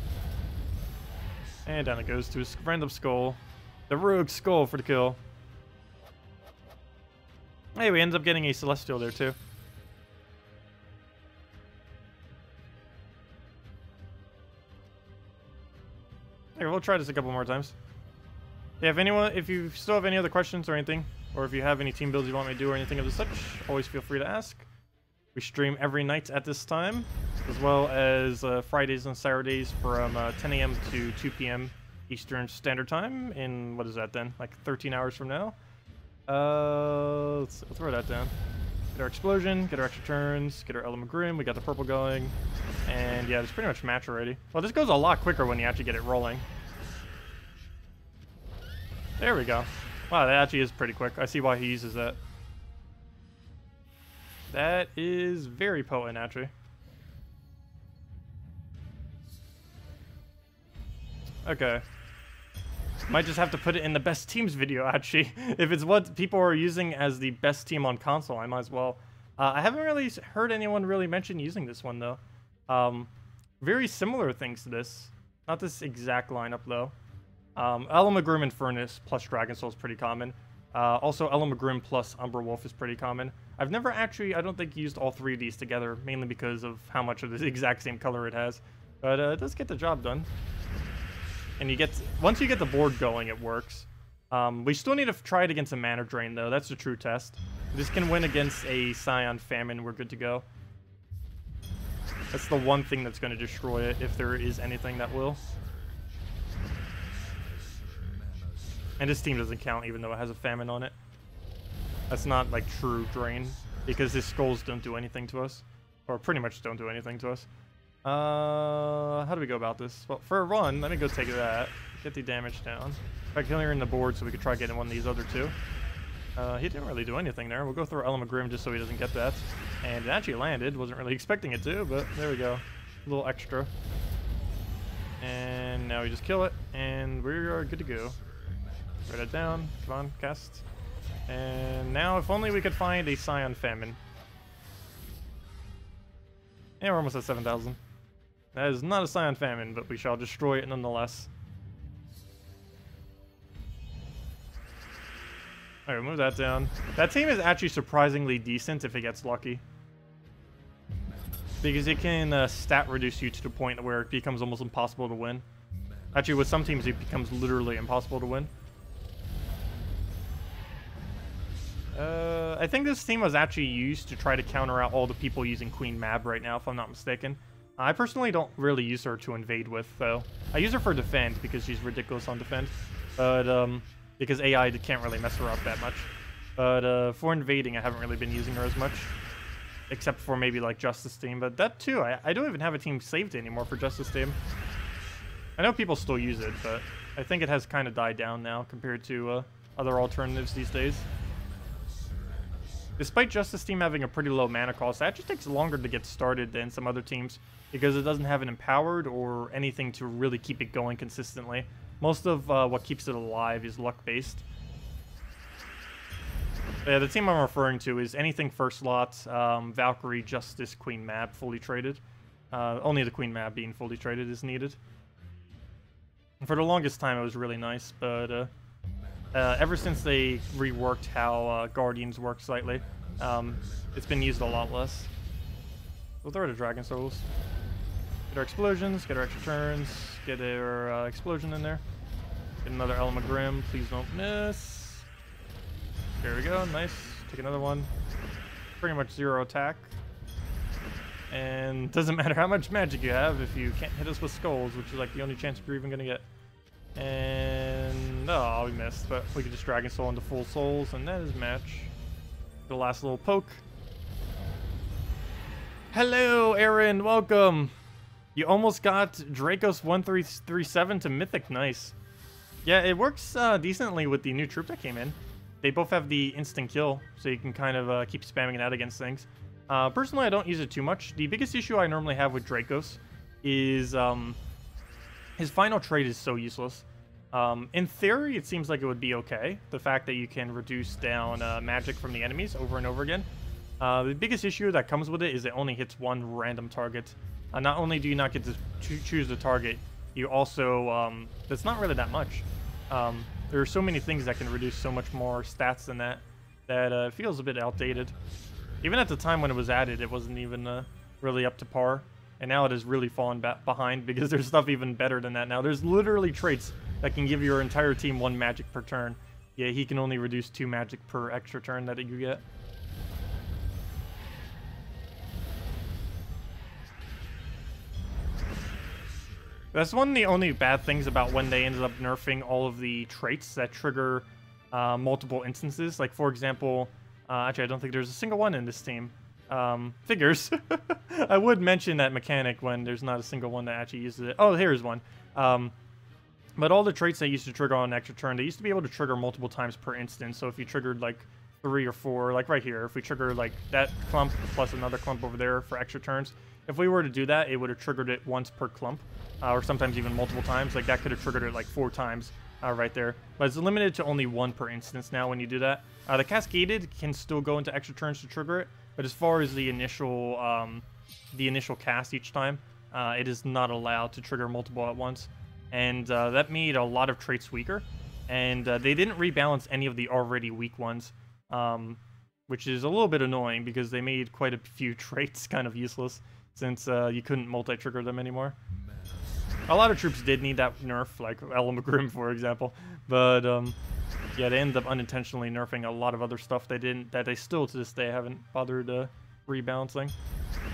And down it goes to a random skull. The Rogue Skull for the kill. Hey, we ended up getting a Celestial there, too. Okay, we'll try this a couple more times. Yeah, if you still have any other questions or anything, or if you have any team builds you want me to do or anything of the such, always feel free to ask. We stream every night at this time, as well as Fridays and Saturdays from 10 a.m. to 2 p.m. Eastern Standard Time in, what is that then, like 13 hours from now? Let's throw that down. Get our Explosion, get our extra turns, get our Element Grim, we got the purple going. And yeah, it's pretty much match already. Well, this goes a lot quicker when you actually get it rolling. There we go. Wow, that actually is pretty quick. I see why he uses that. That is very potent, actually. Okay. Might just have to put it in the best teams video, actually. If it's what people are using as the best team on console, I might as well. I haven't really heard anyone really mention using this one, though. Very similar things to this. Not this exact lineup, though. Element Grim and Furnace plus Dragon Soul is pretty common. Also, Element Grim plus Umbra Wolf is pretty common. I've never actually, I don't think, used all 3 of these together, mainly because of how much of the exact same color it has. But it does get the job done. And you get, once you get the board going, it works. We still need to try it against a Mana Drain, though. That's the true test. If this can win against a Scion Famine, we're good to go. That's the one thing that's going to destroy it, if there is anything that will. And this team doesn't count, even though it has a Famine on it. That's not, like, true Drain, because his skulls don't do anything to us. Or pretty much don't do anything to us. How do we go about this? Well, for a run, let me go take that. Get the damage down. Try clearing the board so we could try getting one of these other 2. He didn't really do anything there. We'll go through Element Grim just so he doesn't get that. And it actually landed. Wasn't really expecting it to, but there we go. A little extra. And now we just kill it, and we are good to go. Write it down. Come on, cast. And now, if only we could find a Scion Famine. And we're almost at 7,000. That is not a Scion Famine, but we shall destroy it nonetheless. Alright, move that down. That team is actually surprisingly decent if it gets lucky. Because it can stat reduce you to the point where it becomes almost impossible to win. Actually, with some teams, it becomes literally impossible to win. I think this team was actually used to try to counter out all the people using Queen Mab right now, if I'm not mistaken. I personally don't really use her to invade with, though. I use her for defend because she's ridiculous on defend. But, because AI can't really mess her up that much. But, for invading, I haven't really been using her as much. Except for maybe, like, Justice Team. But that, too, I don't even have a team saved anymore for Justice Team. I know people still use it, but I think it has kind of died down now compared to other alternatives these days. Despite Justice Team having a pretty low mana cost, that just takes longer to get started than some other teams because it doesn't have an empowered or anything to really keep it going consistently. Most of what keeps it alive is luck-based. Yeah, the team I'm referring to is anything first slot, Valkyrie, Justice, Queen Mab, fully traded. Only the Queen Mab being fully traded is needed. For the longest time, it was really nice, but ever since they reworked how Guardians work slightly, it's been used a lot less. We'll throw the Dragon Souls. Get our explosions, get our extra turns, get our explosion in there. Get another Element Grim, please don't miss. There we go, nice. Take another one. Pretty much 0 attack. And doesn't matter how much magic you have if you can't hit us with skulls, which is like the only chance you're even gonna get. And oh, we missed, but we could just Dragon Soul into full souls, and that is match. The last little poke. Hello, Aaron, welcome. You almost got Dracos 1337 to Mythic, nice. Yeah, it works decently with the new troop that came in. They both have the instant kill, so you can kind of keep spamming it out against things. Personally, I don't use it too much. The biggest issue I normally have with Dracos is his final trait is so useless. In theory, it seems like it would be okay. The fact that you can reduce down magic from the enemies over and over again. The biggest issue that comes with it is it only hits one random target. Not only do you not get to choose the target, you also, that's not really that much. There are so many things that can reduce so much more stats than that, that it feels a bit outdated. Even at the time when it was added, it wasn't even really up to par. And now it has really fallen behind because there's stuff even better than that now. There's literally traits that can give your entire team 1 magic per turn. Yeah, he can only reduce 2 magic per extra turn that you get. That's one of the only bad things about when they ended up nerfing all of the traits that trigger multiple instances. Like, for example, actually, I don't think there's a single one in this team. Figures. I would mention that mechanic when there's not a single one that actually uses it. Oh, here's one. But all the traits they used to trigger on an extra turn, they used to be able to trigger multiple times per instance. So if you triggered like 3 or 4, like right here, if we trigger like that clump plus another clump over there for extra turns, if we were to do that, it would have triggered it once per clump, or sometimes even multiple times. Like that could have triggered it like 4 times right there. But it's limited to only 1 per instance now when you do that. The Cascaded can still go into extra turns to trigger it, but as far as the initial cast each time, it is not allowed to trigger multiple at once. And that made a lot of traits weaker. And they didn't rebalance any of the already weak ones, which is a little bit annoying because they made quite a few traits kind of useless since you couldn't multi-trigger them anymore. A lot of troops did need that nerf, like Element Grim, for example. But yeah, they ended up unintentionally nerfing a lot of other stuff they still to this day haven't bothered rebalancing.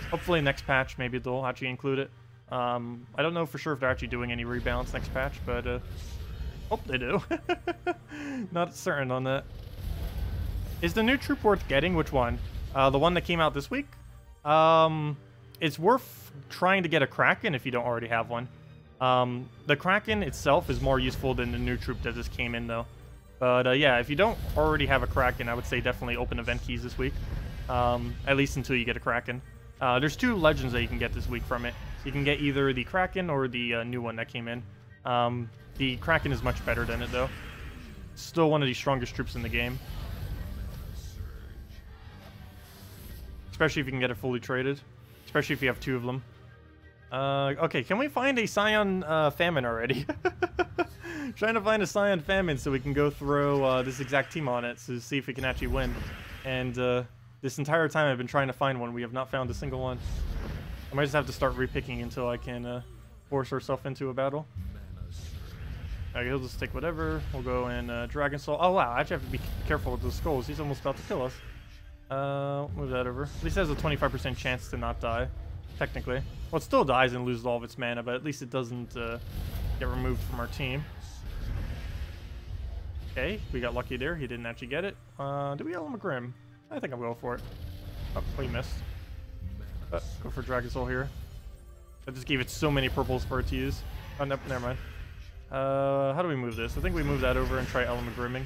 Hopefully next patch, maybe they'll actually include it. I don't know for sure if they're actually doing any rebalance next patch, but hope they do. Not certain on that. Is the new troop worth getting? Which one? The one that came out this week? It's worth trying to get a Kraken if you don't already have one. The Kraken itself is more useful than the new troop that just came in, though. But yeah, if you don't already have a Kraken, I would say definitely open event keys this week. At least until you get a Kraken. There's 2 legends that you can get this week from it. You can get either the Kraken or the new one that came in. The Kraken is much better than it, though. Still one of the strongest troops in the game. Especially if you can get it fully traded. Especially if you have 2 of them. Okay, can we find a Scion Famine already? Trying to find a Scion Famine so we can go throw this exact team on it to see if we can actually win. And this entire time I've been trying to find one. We have not found a single one. I might just have to start repicking until I can force ourselves into a battle. Okay, he'll just take whatever. We'll go and Dragon Soul. Oh wow, I actually have to be careful with those skulls. He's almost about to kill us. Move that over. At least it has a 25% chance to not die, technically. Well, it still dies and loses all of its mana, but at least it doesn't get removed from our team. Okay, we got lucky there. He didn't actually get it. Did we get Element Grim? I think I'm going for it. Oh, we missed. Go for Dragon Soul here. I just gave it so many purples for it to use. Oh, no, never mind. How do we move this? I think we move that over and try Element Grimming.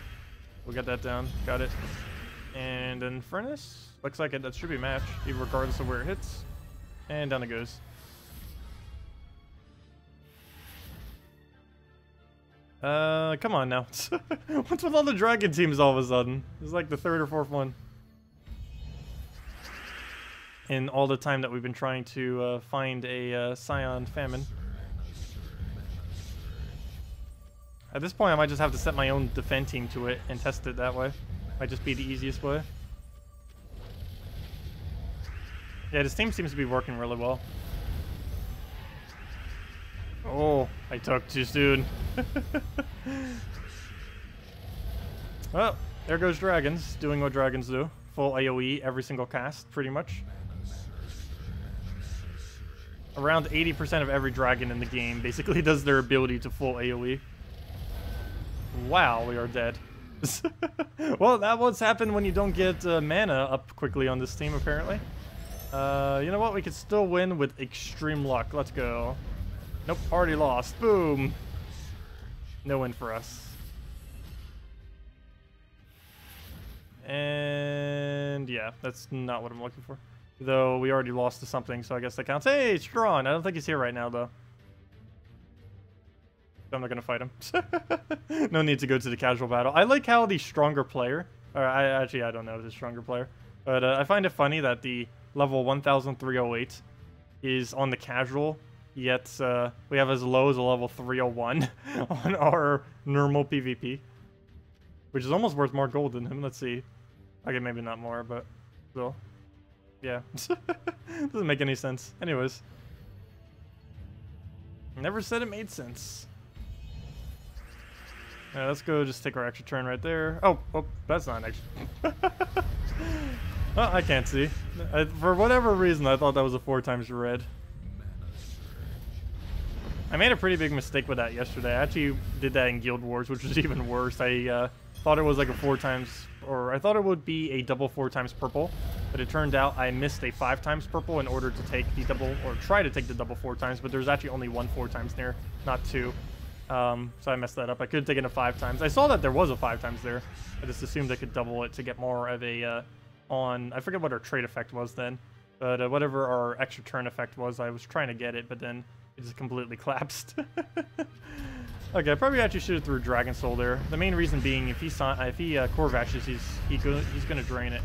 We'll get that down. Got it. And then Furnace. Looks like that should be a match, even regardless of where it hits. And down it goes. Come on now. What's with all the dragon teams all of a sudden? It's like the 3rd or 4th one. In all the time that we've been trying to find a Scion Famine. At this point, I might just have to set my own defend team to it and test it that way. Might just be the easiest way. Yeah, this team seems to be working really well. Oh, I took too soon. Well, there goes dragons, doing what dragons do. Full AoE every single cast, pretty much. Around 80% of every dragon in the game basically does their ability to full AoE. Wow, we are dead. Well, that what's happened when you don't get mana up quickly on this team, apparently. You know what? We could still win with extreme luck. Let's go. Nope, already lost. Boom. No win for us. And yeah, that's not what I'm looking for. Though we already lost to something, so I guess that counts. Hey, it's Strawn. I don't think he's here right now, though. I'm not going to fight him. No need to go to the casual battle. I like how the stronger player... Or I don't know the stronger player. But I find it funny that the level 1308 is on the casual, yet we have as low as a level 301 on our normal PvP. Which is almost worth more gold than him. Let's see. Okay, maybe not more, but still. Yeah. Doesn't make any sense. Anyways. Never said it made sense. Yeah, let's go just take our extra turn right there. Oh, that's not an extra. Oh, I can't see. For whatever reason, I thought that was a 4 times red. I made a pretty big mistake with that yesterday. I actually did that in Guild Wars, which was even worse. I thought it was like a 4 times, or I thought it would be a double 4 times purple, but it turned out I missed a 5 times purple in order to take the double, or try to take the double 4 times, but there's actually only 1 4 times there, not 2. So I messed that up. I could have taken a 5 times. I saw that there was a 5 times there. I just assumed I could double it to get more of a, I forget what our trade effect was then, but whatever our extra turn effect was, I was trying to get it, but then it just completely collapsed. Okay, I probably actually should have threw Dragon Soul there. The main reason being, if he core vashes, he's gonna drain it.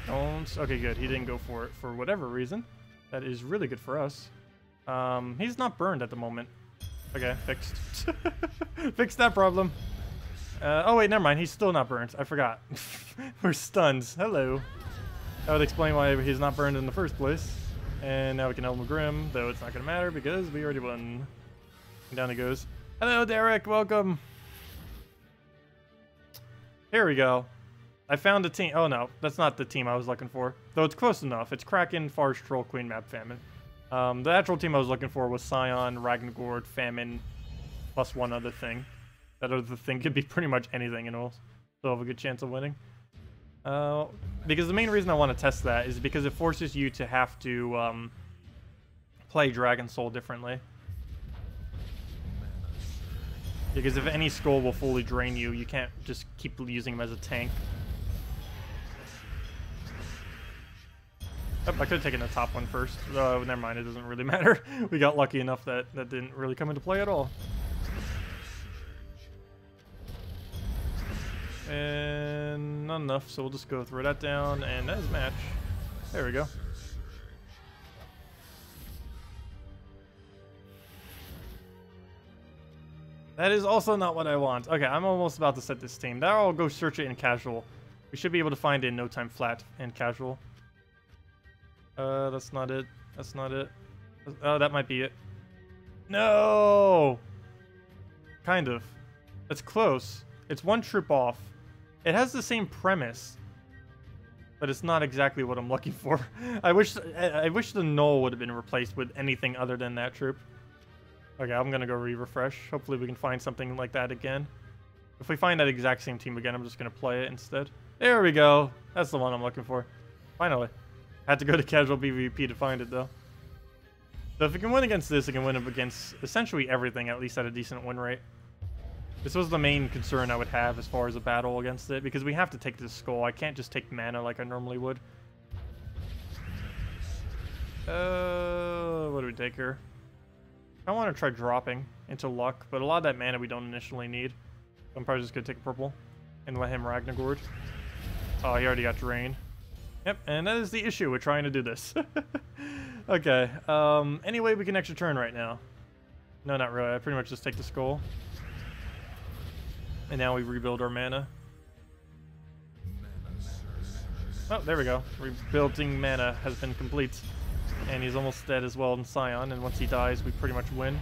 Okay, good. He didn't go for it for whatever reason. That is really good for us. He's not burned at the moment. Okay, fixed. Fixed that problem. Oh wait, never mind. He's still not burned. I forgot. We're stunned. Hello. That would explain why he's not burned in the first place. And now we can Elm Grim, though it's not gonna matter because we already won. And down he goes. Hello, Derek. Welcome. Here we go. I found a team. Oh no, that's not the team I was looking for. Though it's close enough. It's Kraken, Forest Troll, Queen Map, Famine. The actual team I was looking for was Scion, Ragnagord, Famine, plus one other thing. That other thing could be pretty much anything, and we'll still have a good chance of winning. Because the main reason I want to test that is because it forces you to have to play Dragon Soul differently. Because if any skull will fully drain you, you can't just keep using him as a tank. Oh, I could have taken the top one first. Oh, never mind, it doesn't really matter. We got lucky enough that that didn't really come into play at all. And not enough, so we'll just go throw that down, and that is match. There we go. That is also not what I want. Okay, I'm almost about to set this team. Now I'll go search it in casual. We should be able to find it in no time flat and casual. That's not it. That's not it. Oh, that might be it. No! Kind of. It's close. It's one troop off. It has the same premise, but it's not exactly what I'm looking for. I wish the null would have been replaced with anything other than that troop. Okay, I'm gonna go refresh. Hopefully we can find something like that again. If we find that exact same team again, I'm just gonna play it instead. There we go. That's the one I'm looking for. Finally. Had to go to casual PvP to find it though. So if we can win against this, I can win against essentially everything, at least at a decent win rate. This was the main concern I would have as far as a battle against it, because we have to take this skull. I can't just take mana like I normally would. What do we take here? I want to try dropping into luck, but a lot of that mana we don't initially need. So I'm probably just going to take a purple and let him Ragnagord. Oh, he already got drained. Yep, and that is the issue with trying to do this. Okay, any way we can extra turn right now? No, not really. I pretty much just take the skull. And now we rebuild our mana. Oh, there we go. Rebuilding mana has been complete. And he's almost dead as well in Scion, and once he dies, we pretty much win.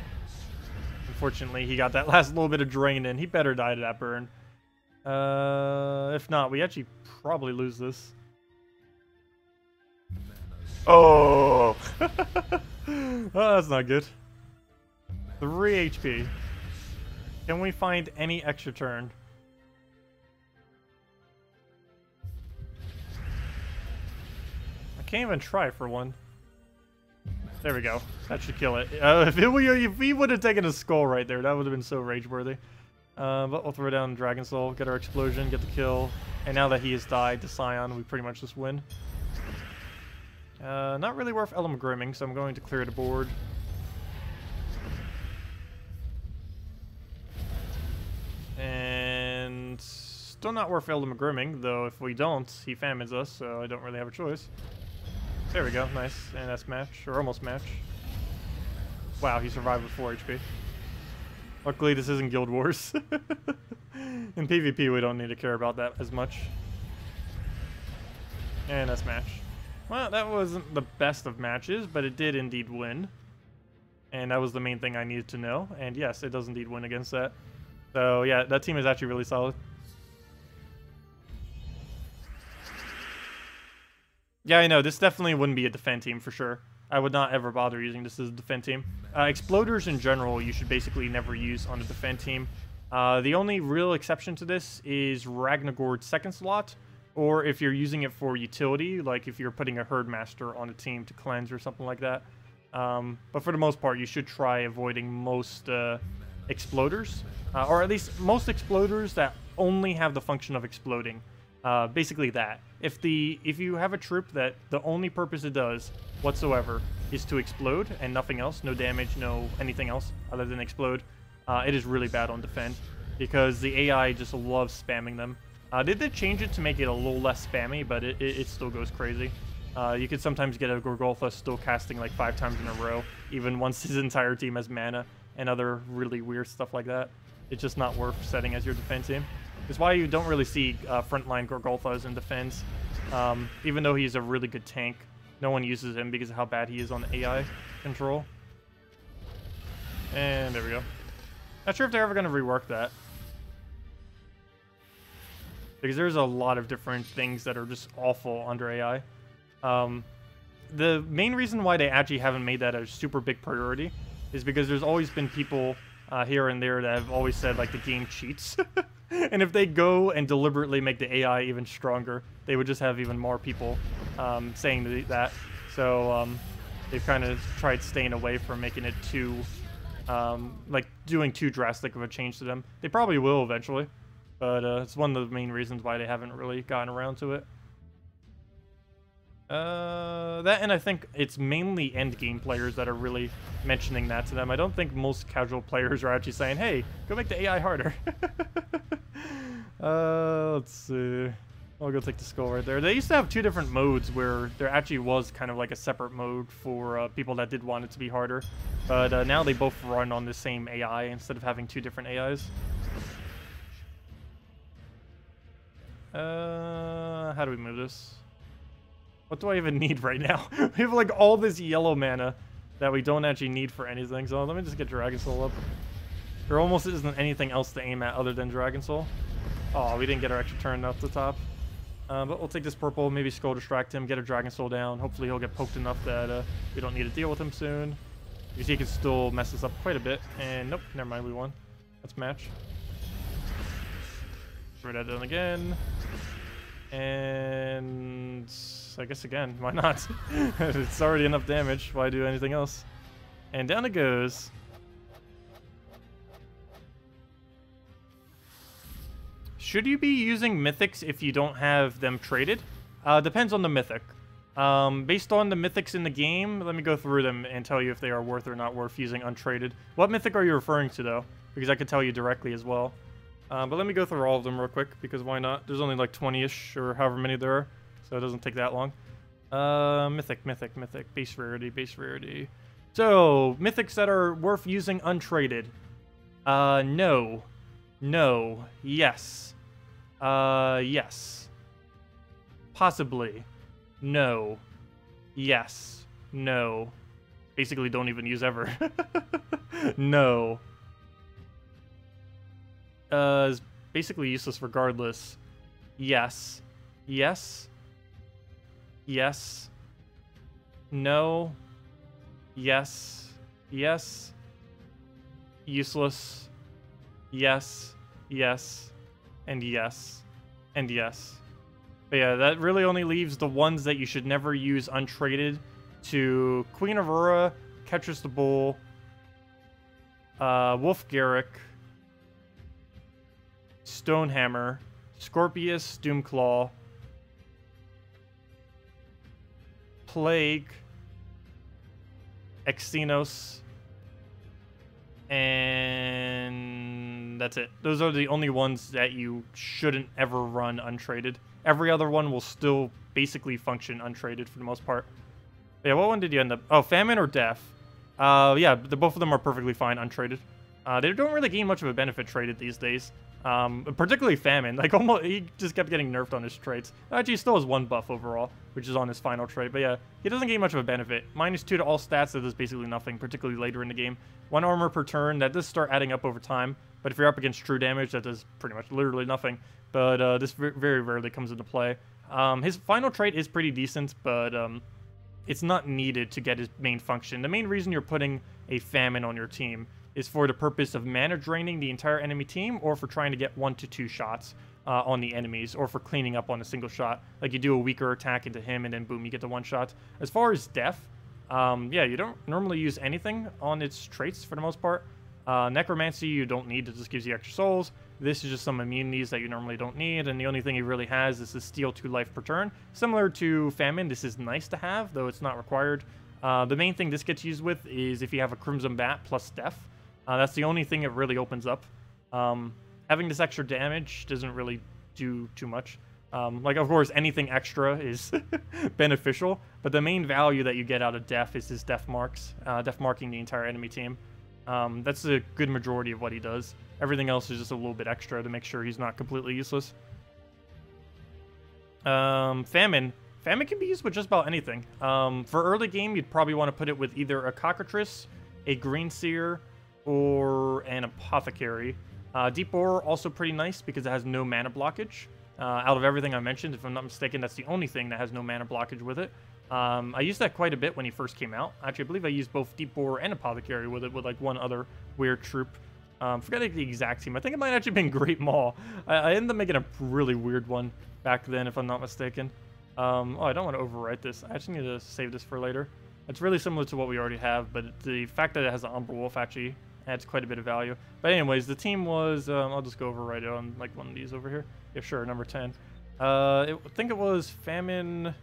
Unfortunately, he got that last little bit of drain in. He better die to that burn. If not, we actually probably lose this. Oh! Oh, that's not good. 3 HP. Can we find any extra turn? I can't even try for one. There we go. That should kill it. If he would have taken a skull right there, that would have been so rage-worthy. But we'll throw down Dragon Soul, get our explosion, get the kill. And now that he has died to Scion, we pretty much just win. Not really worth Element Grooming, so I'm going to clear the board. And still not worth Element Grooming, though if we don't, he famines us, so I don't really have a choice. There we go, nice. And that's match, or almost match. Wow, he survived with 4 HP. Luckily, this isn't Guild Wars. In PvP, we don't need to care about that as much. And that's match. Well, that wasn't the best of matches, but it did indeed win. And that was the main thing I needed to know. And yes, it does indeed win against that. So yeah, that team is actually really solid. Yeah, I know. This definitely wouldn't be a defend team for sure. I would not ever bother using this as a defend team. Exploders in general, you should basically never use on a defend team. The only real exception to this is Ragnagord's second slot, or if you're using it for utility, like if you're putting a Herdmaster on a team to cleanse or something like that. But for the most part, you should try avoiding most exploders, or at least most exploders that only have the function of exploding. Basically that. If you have a troop that the only purpose it does whatsoever is to explode and nothing else, no damage, no anything else other than explode, it is really bad on defend because the AI just loves spamming them. They did change it to make it a little less spammy, but it still goes crazy. You could sometimes get a Gorgolfa still casting like 5 times in a row, even once his entire team has mana and other really weird stuff like that. It's just not worth setting as your defense team. It's why you don't really see frontline Gorgolfas in defense. Even though he's a really good tank, no one uses him because of how bad he is on AI control. And there we go. Not sure if they're ever going to rework that. Because there's a lot of different things that are just awful under AI. The main reason why they actually haven't made that a super big priority is because there's always been people here and there that have always said, like, the game cheats. And if they go and deliberately make the AI even stronger, they would just have even more people saying that. So they've kind of tried staying away from making it too, like, doing too drastic of a change to them. They probably will eventually, but it's one of the main reasons why they haven't really gotten around to it. That, and I think it's mainly endgame players that are really mentioning that to them. I don't think most casual players are actually saying, hey, go make the AI harder. Let's see. I'll go take the skull right there. They used to have 2 different modes where there actually was kind of like a separate mode for people that did want it to be harder. But now they both run on the same AI instead of having 2 different AIs. How do we move this? What do I even need right now? We have like all this yellow mana that we don't actually need for anything. So let me just get Dragon Soul up. There almost isn't anything else to aim at other than Dragon Soul. Oh, we didn't get our extra turn up the top. But we'll take this purple, maybe Skull Distract him, get a Dragon Soul down. Hopefully he'll get poked enough that we don't need to deal with him soon. You see he can still mess us up quite a bit. And nope, never mind, we won. Let's match. Throw that down again. And I guess again, why not? It's already enough damage. Why do anything else? And down it goes. Should you be using mythics if you don't have them traded? Depends on the mythic. Based on the mythics in the game, let me go through them and tell you if they are worth or not worth using untraded. What mythic are you referring to, though? Because I can tell you directly as well. But let me go through all of them real quick, because why not? There's only like 20-ish, or however many there are, so it doesn't take that long. Mythic. Base rarity. So, mythics that are worth using untraded. No. No. Yes. Yes. Possibly. No. Yes. No. Basically, don't even use ever. No. Is basically useless regardless. Yes. Yes. Yes. No. Yes. Yes. Useless. Yes. Yes. And yes. And yes. But yeah, that really only leaves the ones that you should never use untraded to Queen Aurora, Ketris the Bull, Wolf Garrick, Stonehammer, Scorpius, Doomclaw, Plague, Exynos, and that's it. Those are the only ones that you shouldn't ever run untraded. Every other one will still basically function untraded for the most part. Yeah, what one did you end up? Oh, Famine or Death? Yeah, both of them are perfectly fine untraded. They don't really gain much of a benefit traded these days. Particularly Famine. Like, almost, he just kept getting nerfed on his traits. Actually, he still has 1 buff overall, which is on his final trait. But yeah, he doesn't gain much of a benefit. -2 to all stats, that does basically nothing, particularly later in the game. 1 armor per turn, that does start adding up over time. But if you're up against true damage, that does pretty much literally nothing. But this very rarely comes into play. His final trait is pretty decent, but it's not needed to get his main function. The main reason you're putting a Famine on your team is for the purpose of mana draining the entire enemy team, or for trying to get 1 to 2 shots on the enemies, or for cleaning up on a single shot. Like, you do a weaker attack into him, and then boom, you get the 1 shot. As far as Death, yeah, you don't normally use anything on its traits for the most part. Necromancy you don't need, it just gives you extra souls. This is just some immunities that you normally don't need, and the only thing he really has is the steal 2 life per turn. Similar to Famine, this is nice to have, though it's not required. The main thing this gets used with is if you have a Crimson Bat plus Death. That's the only thing it really opens up. Having this extra damage doesn't really do too much. Like, of course, anything extra is beneficial, but the main value that you get out of Death is his Death marks, Death marking the entire enemy team. That's a good majority of what he does. Everything else is just a little bit extra to make sure he's not completely useless. Famine. Famine can be used with just about anything. For early game, you'd probably want to put it with either a Cockatrice, a Green Seer, or an Apothecary. Deep Borer also pretty nice because it has no mana blockage. Out of everything I mentioned, if I'm not mistaken, that's the only thing that has no mana blockage with it. I used that quite a bit when he first came out. Actually, I believe I used both Deep Borer and Apothecary with it, with like one other weird troop. Forgetting the exact team. I think it might actually been Great Maul. I ended up making a really weird one back then, if I'm not mistaken. Oh, I don't want to overwrite this. I actually need to save this for later. It's really similar to what we already have, but the fact that it has an Umbra Wolf actually adds quite a bit of value. But anyways, the team was, I'll just go overwrite it on like one of these over here. Yeah, sure, number 10. I think it was Famine,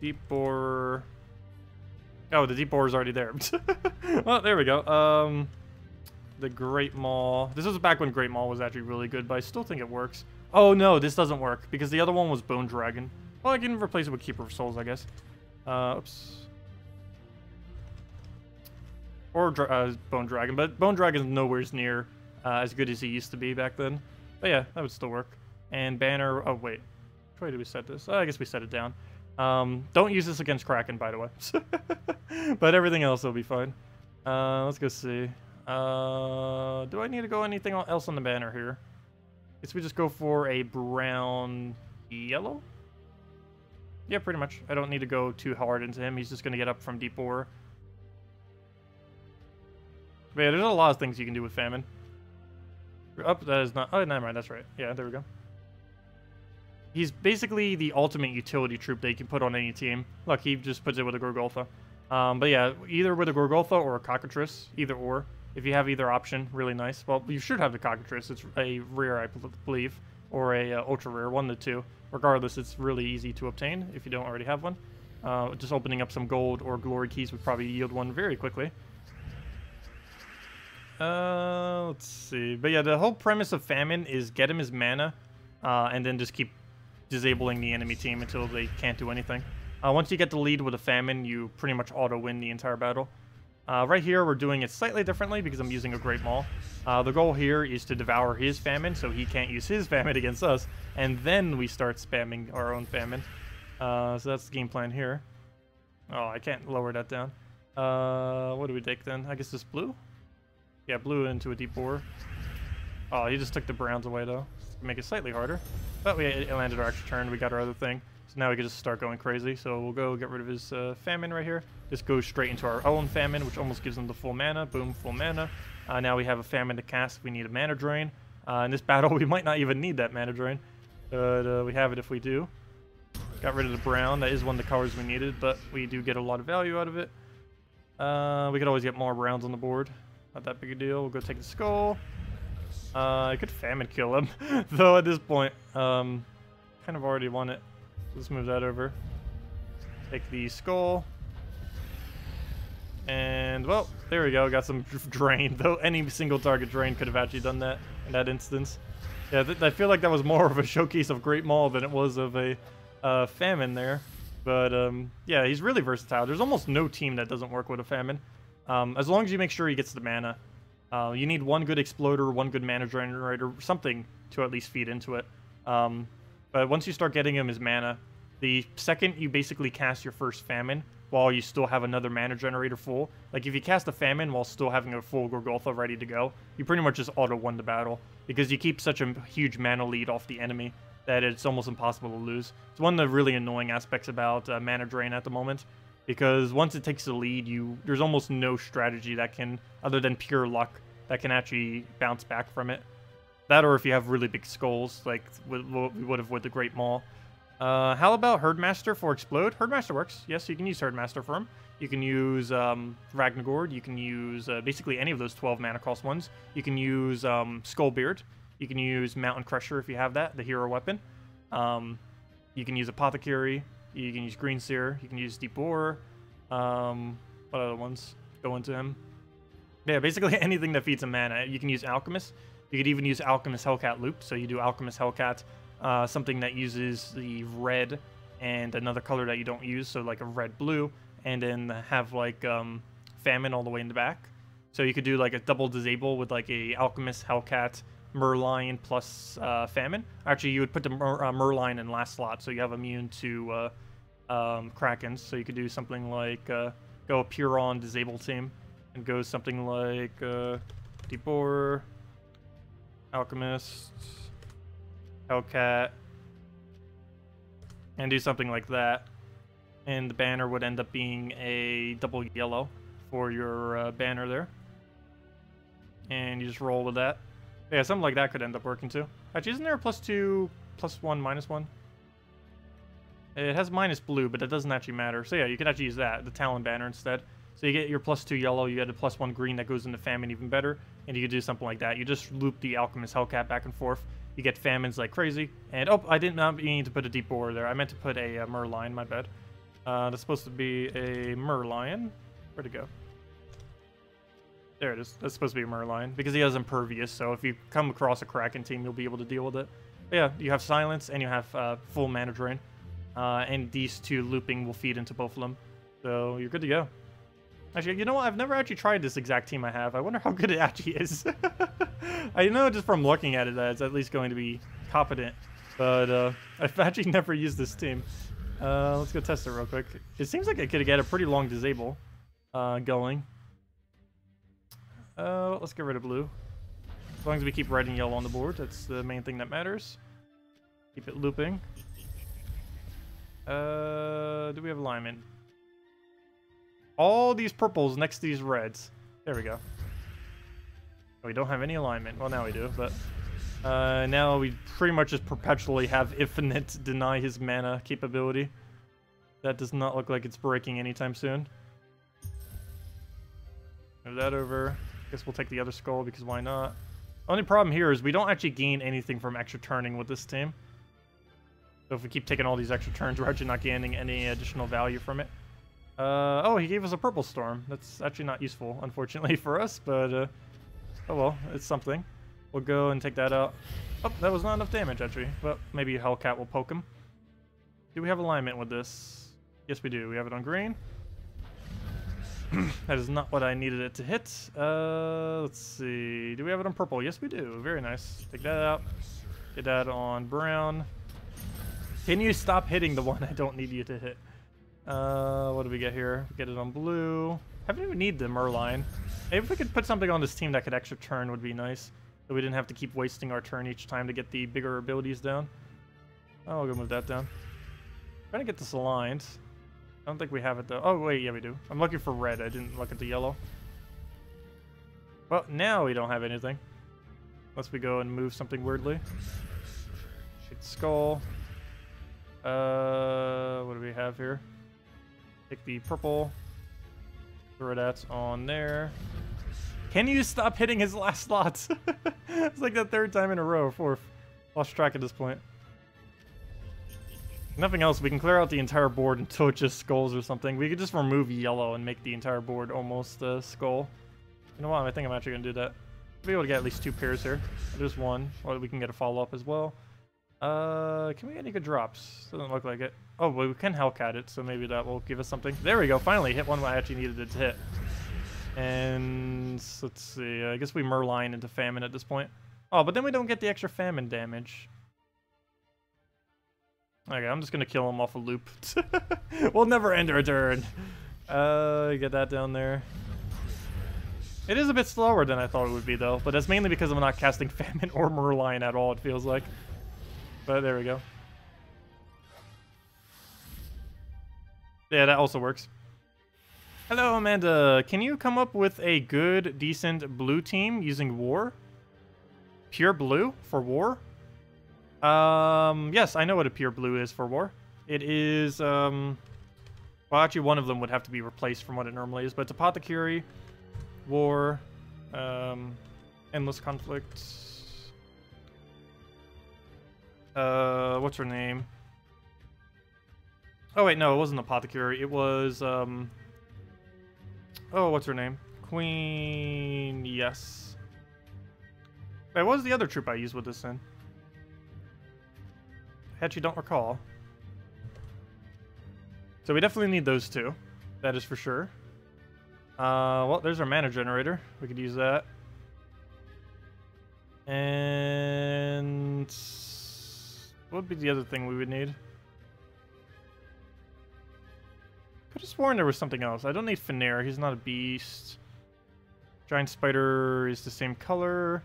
Deep Borer. Oh, the Deep Borer is already there. Well, there we go. The Great Maul. This was back when Great Maul was actually really good, but I still think it works. Oh no, this doesn't work because the other one was Bone Dragon. Well, I can replace it with Keeper of Souls, I guess. Oops. Or Bone Dragon, but Bone Dragon is nowhere near as good as he used to be back then. But yeah, that would still work. And Banner. Oh wait, which way did we set this? Oh, I guess we set it down. Don't use this against Kraken, by the way. But everything else will be fine. Let's go see. Do I need to go anything else on the banner here? Guess we just go for a brown yellow? Yeah, pretty much. I don't need to go too hard into him. He's just going to get up from Deep Borer. But yeah, there's a lot of things you can do with Famine. Up, that is not... Oh, never mind. That's right. Yeah, there we go. He's basically the ultimate utility troop that you can put on any team. Look, he just puts it with a Gorgoltha. But yeah, either with a Gorgoltha or a Cockatrice. Either or. If you have either option, really nice. Well, you should have the Cockatrice. It's a rare, I believe. Or a ultra rare, one of the two. Regardless, it's really easy to obtain if you don't already have one. Just opening up some gold or glory keys would probably yield one very quickly. Let's see. But yeah, the whole premise of Famine is get him his mana, and then just keep disabling the enemy team until they can't do anything. Once you get the lead with a famine, you pretty much auto-win the entire battle. Right here, we're doing it slightly differently because I'm using a Great Maul. The goal here is to devour his famine so he can't use his famine against us, and then we start spamming our own famine. So that's the game plan here. Oh, I can't lower that down. What do we take then? I guess this blue? Yeah, blue into a deep bore. Oh, he just took the browns away though. Make it slightly harder. But we landed our extra turn, we got our other thing. So now we can just start going crazy. So we'll go get rid of his famine right here. Just go straight into our own famine, which almost gives him the full mana. Boom, full mana. Now we have a famine to cast if we need a mana drain. In this battle, we might not even need that mana drain. But we have it if we do. Got rid of the brown. That is one of the colors we needed, but we do get a lot of value out of it. We could always get more browns on the board. Not that big a deal. We'll go take the skull. I could famine kill him, though at this point, kind of already won it. Let's move that over. Take the skull. And, well, there we go. Got some drain, though any single target drain could have actually done that in that instance. Yeah, I feel like that was more of a showcase of Great Maul than it was of a famine there. But, yeah, he's really versatile. There's almost no team that doesn't work with a famine. As long as you make sure he gets the mana. You need one good exploder, one good mana generator, something to at least feed into it. But once you start getting him his mana, the second you basically cast your first famine while you still have another mana generator full, like if you cast a famine while still having a full Gorgotha ready to go, you pretty much just auto-won the battle because you keep such a huge mana lead off the enemy that it's almost impossible to lose. It's one of the really annoying aspects about mana drain at the moment, because once it takes the lead, there's almost no strategy that can, other than pure luck, that can actually bounce back from it. That, or if you have really big skulls, like what we would have with the Great Maul. How about Herdmaster for Explode? Herdmaster works. Yes, you can use Herdmaster for him. You can use Ragnagord. You can use basically any of those 12 mana cost ones. You can use Skullbeard. You can use Mountain Crusher if you have that, the hero weapon. You can use Apothecary. You can use Green Seer. You can use Deep Bore. What other ones go into him? Yeah, basically anything that feeds him mana. You can use Alchemist. You could even use Alchemist Hellcat Loop. So you do Alchemist Hellcat, something that uses the red and another color that you don't use, so like a red-blue, and then have like Famine all the way in the back. So you could do like a double disable with like a Alchemist Hellcat Merlion plus Famine. Actually, you would put the Merlion in last slot, so you have immune to Krakens. So you could do something like go pure on disable team, and go something like Deep Bore, Alchemist, Hellcat, and do something like that. And the banner would end up being a double yellow for your banner there. And you just roll with that. Yeah, something like that could end up working too. Actually, isn't there a +2, +1, -1? It has minus blue, but that doesn't actually matter. So yeah, you can actually use that, the Talon banner instead. So you get your +2 yellow, you get a +1 green that goes into Famine even better, and you can do something like that. You just loop the Alchemist Hellcat back and forth. You get Famines like crazy. And, oh, I did not mean to put a Deep Bore there. I meant to put a Merlion, my bad. That's supposed to be a Merlion. Where'd it go? There it is. That's supposed to be a Merlion, because he has Impervious, so if you come across a Kraken team, you'll be able to deal with it. But yeah, you have Silence, and you have full mana drain. And these two looping will feed into both of them. So you're good to go. Actually, you know what? I've never actually tried this exact team I have. I wonder how good it actually is. I know just from looking at it that it's at least going to be competent. But I've actually never used this team. Let's go test it real quick. It seems like I could get a pretty long disable going. Let's get rid of blue. As long as we keep red and yellow on the board, that's the main thing that matters. Keep it looping. Do we have alignment? All these purples next to these reds. There we go. We don't have any alignment. Well, now we do, but now we pretty much just perpetually have infinite deny his mana capability. That does not look like it's breaking anytime soon. Move that over. Guess we'll take the other skull because why not? Only problem here is we don't actually gain anything from extra turning with this team. So if we keep taking all these extra turns, we're actually not gaining any additional value from it. Oh, he gave us a purple storm. That's actually not useful, unfortunately, for us, but oh well, it's something. We'll go and take that out. Oh, that was not enough damage, actually. But maybe Hellcat will poke him. Do we have alignment with this? Yes, we do. We have it on green. That is not what I needed it to hit. Let's see. Do we have it on purple? Yes, we do. Very nice. Take that out. Get that on brown. Can you stop hitting the one I don't need you to hit? What do we get here? We get it on blue. I don't even need the Merline. Maybe if we could put something on this team that could extra turn would be nice. So we didn't have to keep wasting our turn each time to get the bigger abilities down. Oh, I'll go move that down. Trying to get this aligned. I don't think we have it though. Oh wait, yeah we do. I'm looking for red. I didn't look at the yellow. Well, now we don't have anything. Unless we go and move something weirdly. Shoot skull. What do we have here? Take the purple. Throw that on there. Can you stop hitting his last slots? It's like the third time in a row, or fourth. Lost track at this point. Nothing else. We can clear out the entire board until it just skulls or something. We could just remove yellow and make the entire board almost skull. You know what? I think I'm actually going to do that. We'll be able to get at least 2 pairs here. There's one. Well, we can get a follow-up as well. Can we get any good drops? Doesn't look like it. Oh, well, we can Hellcat it, so maybe that will give us something. There we go. Finally hit one I actually needed it to hit. And let's see. I guess we Merline into Famine at this point. Oh, but then we don't get the extra Famine damage. Okay, I'm just gonna kill him off a loop. We'll never end our turn. Get that down there. It is a bit slower than I thought it would be, though. But that's mainly because I'm not casting Famine or Merline at all, it feels like. But there we go. Yeah, that also works. Hello, Amanda. Can you come up with a good, decent blue team using war? Pure blue for war? Yes, I know what a pure blue is for war. It is, well, actually one of them would have to be replaced from what it normally is, but it's Apothecary, war, endless conflict. What's her name? Oh wait, no, it wasn't Apothecary. It was, oh, what's her name? Queen, yes. Wait, what was the other troop I used with this in? I actually don't recall. So we definitely need those two. That is for sure. Well, there's our mana generator. We could use that. And what would be the other thing we would need? Could have sworn there was something else. I don't need Fenrir. He's not a beast. Giant Spider is the same color.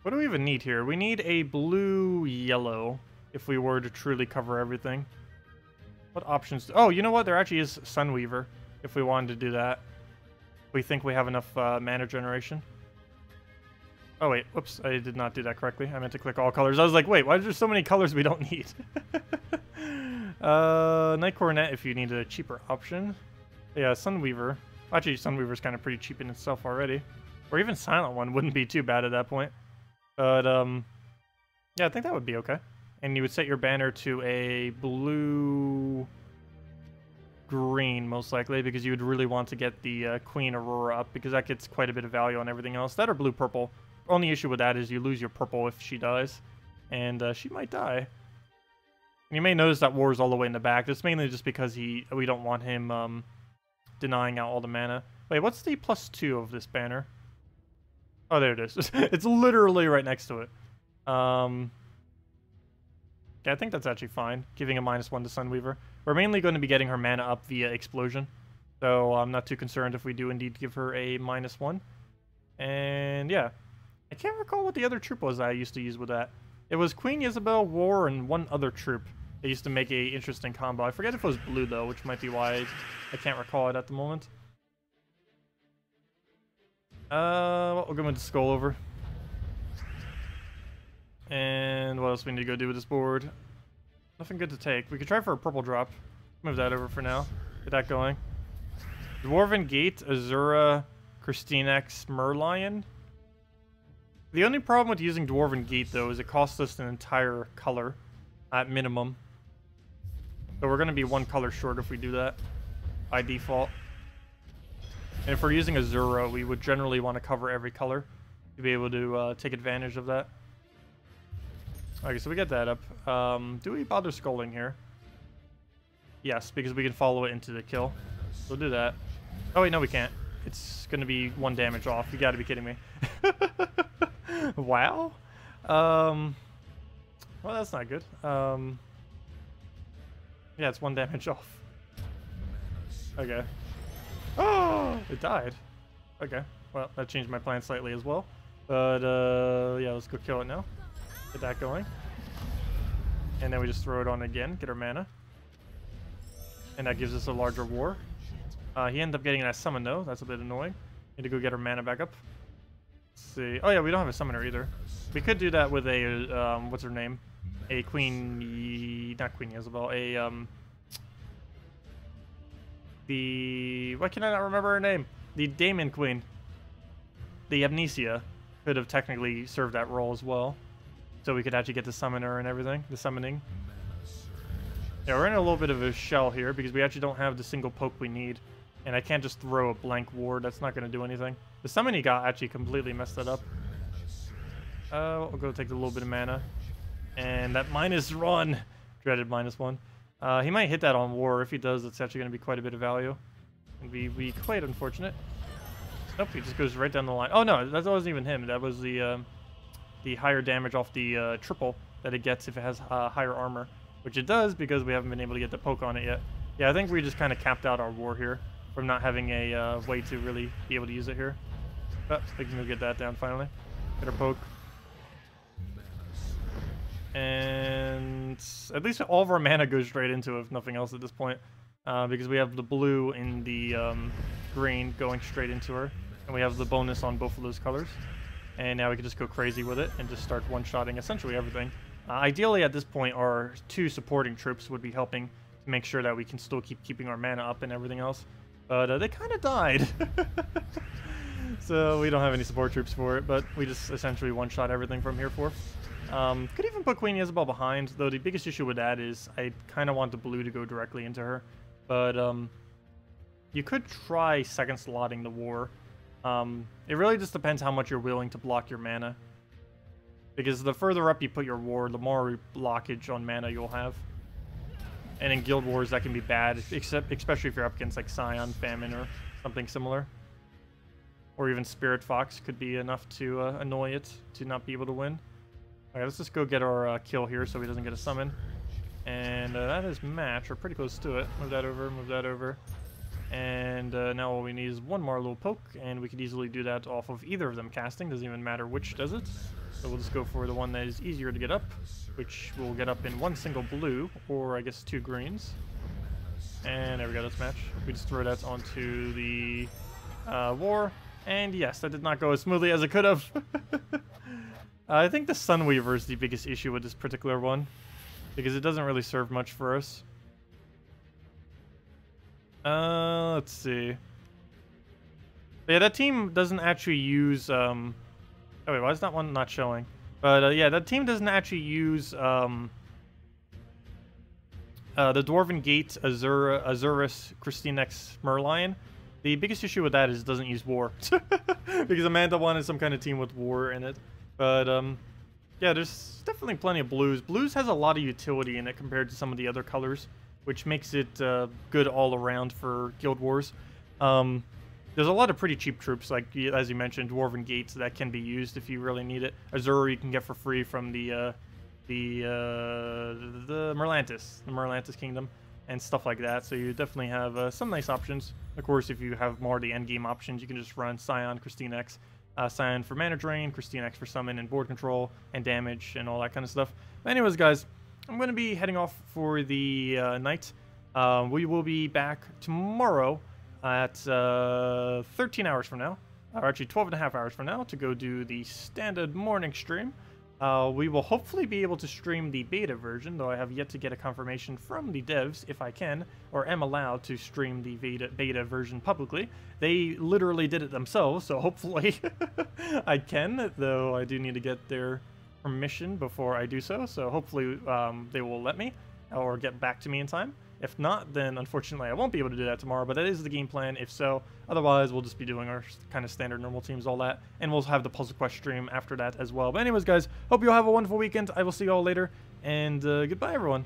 What do we even need here? We need a blue-yellow if we were to truly cover everything. What options? Oh, you know what? There actually is Sunweaver if we wanted to do that. We think we have enough mana generation. Oh, wait. Whoops. I did not do that correctly. I meant to click all colors. I was like, wait, why are there so many colors we don't need? Night Coronet if you need a cheaper option. Yeah, Sunweaver. Actually, Sunweaver's kind of pretty cheap in itself already. Or even Silent One wouldn't be too bad at that point. But, yeah, I think that would be okay. And you would set your banner to a blue-green, most likely, because you would really want to get the Queen Aurora up, because that gets quite a bit of value on everything else. That or blue-purple. Only issue with that is you lose your purple if she dies. And she might die. And you may notice that War is all the way in the back. That's mainly just because we don't want him denying out all the mana. Wait, what's the +2 of this banner? Oh, there it is. It's literally right next to it. Yeah, I think that's actually fine. Giving a -1 to Sunweaver. We're mainly going to be getting her mana up via Explosion. So I'm not too concerned if we do indeed give her a -1. And yeah. I can't recall what the other troop was I used to use with that. It was Queen Isabel, War, and one other troop. They used to make a interesting combo. I forget if it was blue, though, which might be why I can't recall it at the moment. Well, we'll go into Skull over. And what else we need to go do with this board? Nothing good to take. We could try for a purple drop. Move that over for now. Get that going. Dwarven Gate, Azura, Christinex, Merlion. The only problem with using Dwarven Gate, though, is it costs us an entire color at minimum. So we're going to be one color short if we do that by default. And if we're using Azura, we would generally want to cover every color to be able to take advantage of that. Okay, so we get that up. Do we bother scolding here? Yes, because we can follow it into the kill. We'll do that. Oh wait, no we can't. It's gonna be 1 damage off. You gotta be kidding me. Wow. Well, that's not good. Yeah, it's 1 damage off. Okay. Oh, it died. Okay. Well, that changed my plan slightly as well. But yeah, let's go kill it now. Get that going. And then we just throw it on again, get our mana. And that gives us a larger war. He ended up getting that summon though. That's a bit annoying. Need to go get our mana back up. Let's see. Oh yeah, we don't have a summoner either. We could do that with a what's her name? A Queen, not Queen Isabel. A the why can I not remember her name? The Daemon Queen. The Amnesia could have technically served that role as well. So we could actually get the summoner and everything, the summoning. Yeah, we're in a little bit of a shell here because we actually don't have the single poke we need. And I can't just throw a blank ward, that's not going to do anything. The summon he got actually completely messed that up. We'll go take a little bit of mana. And that -1, dreaded -1. He might hit that on war. If he does, it's actually going to be quite a bit of value. And be quite unfortunate. Nope, he just goes right down the line. Oh no, that wasn't even him. That was the higher damage off the triple that it gets if it has higher armor. Which it does because we haven't been able to get the poke on it yet. Yeah, I think we just kind of capped out our war here from not having a way to really be able to use it here. But we can go get that down finally. Get our poke. And at least all of our mana goes straight into it, if nothing else at this point. Because we have the blue and the green going straight into her. And we have the bonus on both of those colors. And now we can just go crazy with it and just start one-shotting essentially everything. Ideally, at this point, our 2 supporting troops would be helping to make sure that we can still keeping our mana up and everything else. But they kind of died. So we don't have any support troops for it, but we just essentially one-shot everything from here forth. Could even put Queen Isabel behind, though the biggest issue with that is I kind of want the blue to go directly into her. But you could try second slotting the war. It really just depends how much you're willing to block your mana. Because the further up you put your war, the more blockage on mana you'll have. And in Guild Wars, that can be bad, especially if you're up against like Scion, Famine, or something similar. Or even Spirit Fox could be enough to annoy it to not be able to win. Alright, let's just go get our kill here so he doesn't get a summon. And that is match. We're pretty close to it. Move that over, move that over. And now all we need is 1 more little poke, and we could easily do that off of either of them casting. Doesn't even matter which does it. So we'll just go for the one that is easier to get up, which will get up in 1 single blue, or I guess 2 greens. And there we go, that's match. We just throw that onto the war, and yes, that did not go as smoothly as it could have. I think the Sunweaver is the biggest issue with this particular one, because it doesn't really serve much for us. Let's see. Yeah, that team doesn't actually use, oh wait, why is that one not showing? But yeah, that team doesn't actually use the Dwarven Gate, Azurus, KrissTigger, Merlion. The biggest issue with that is it doesn't use war. Because Amanda wanted some kind of team with war in it. But yeah, there's definitely plenty of blues. Blues has a lot of utility in it compared to some of the other colors, which makes it good all around for Guild Wars. There's a lot of pretty cheap troops, like, as you mentioned, Dwarven Gates, that can be used if you really need it. Azura you can get for free from the Merlantis Kingdom, and stuff like that. So you definitely have some nice options. Of course, if you have more of the endgame options, you can just run Scion, KrissTigger, Scion for mana drain, KrissTigger for summon and board control and damage and all that kind of stuff. But anyways, guys, I'm going to be heading off for the night. We will be back tomorrow at 13 hours from now, or actually 12.5 hours from now, to go do the standard morning stream. We will hopefully be able to stream the beta version, though I have yet to get a confirmation from the devs if I can, or am allowed to stream the beta version publicly. They literally did it themselves, so hopefully I can, though I do need to get their permission before I do so. So hopefully they will let me, or get back to me in time. If not, then unfortunately I won't be able to do that tomorrow, but that is the game plan if so. Otherwise, we'll just be doing our kind of standard normal teams, all that, and we'll have the puzzle quest stream after that as well. But anyways, guys, hope you all have a wonderful weekend. I will see you all later, and goodbye, everyone.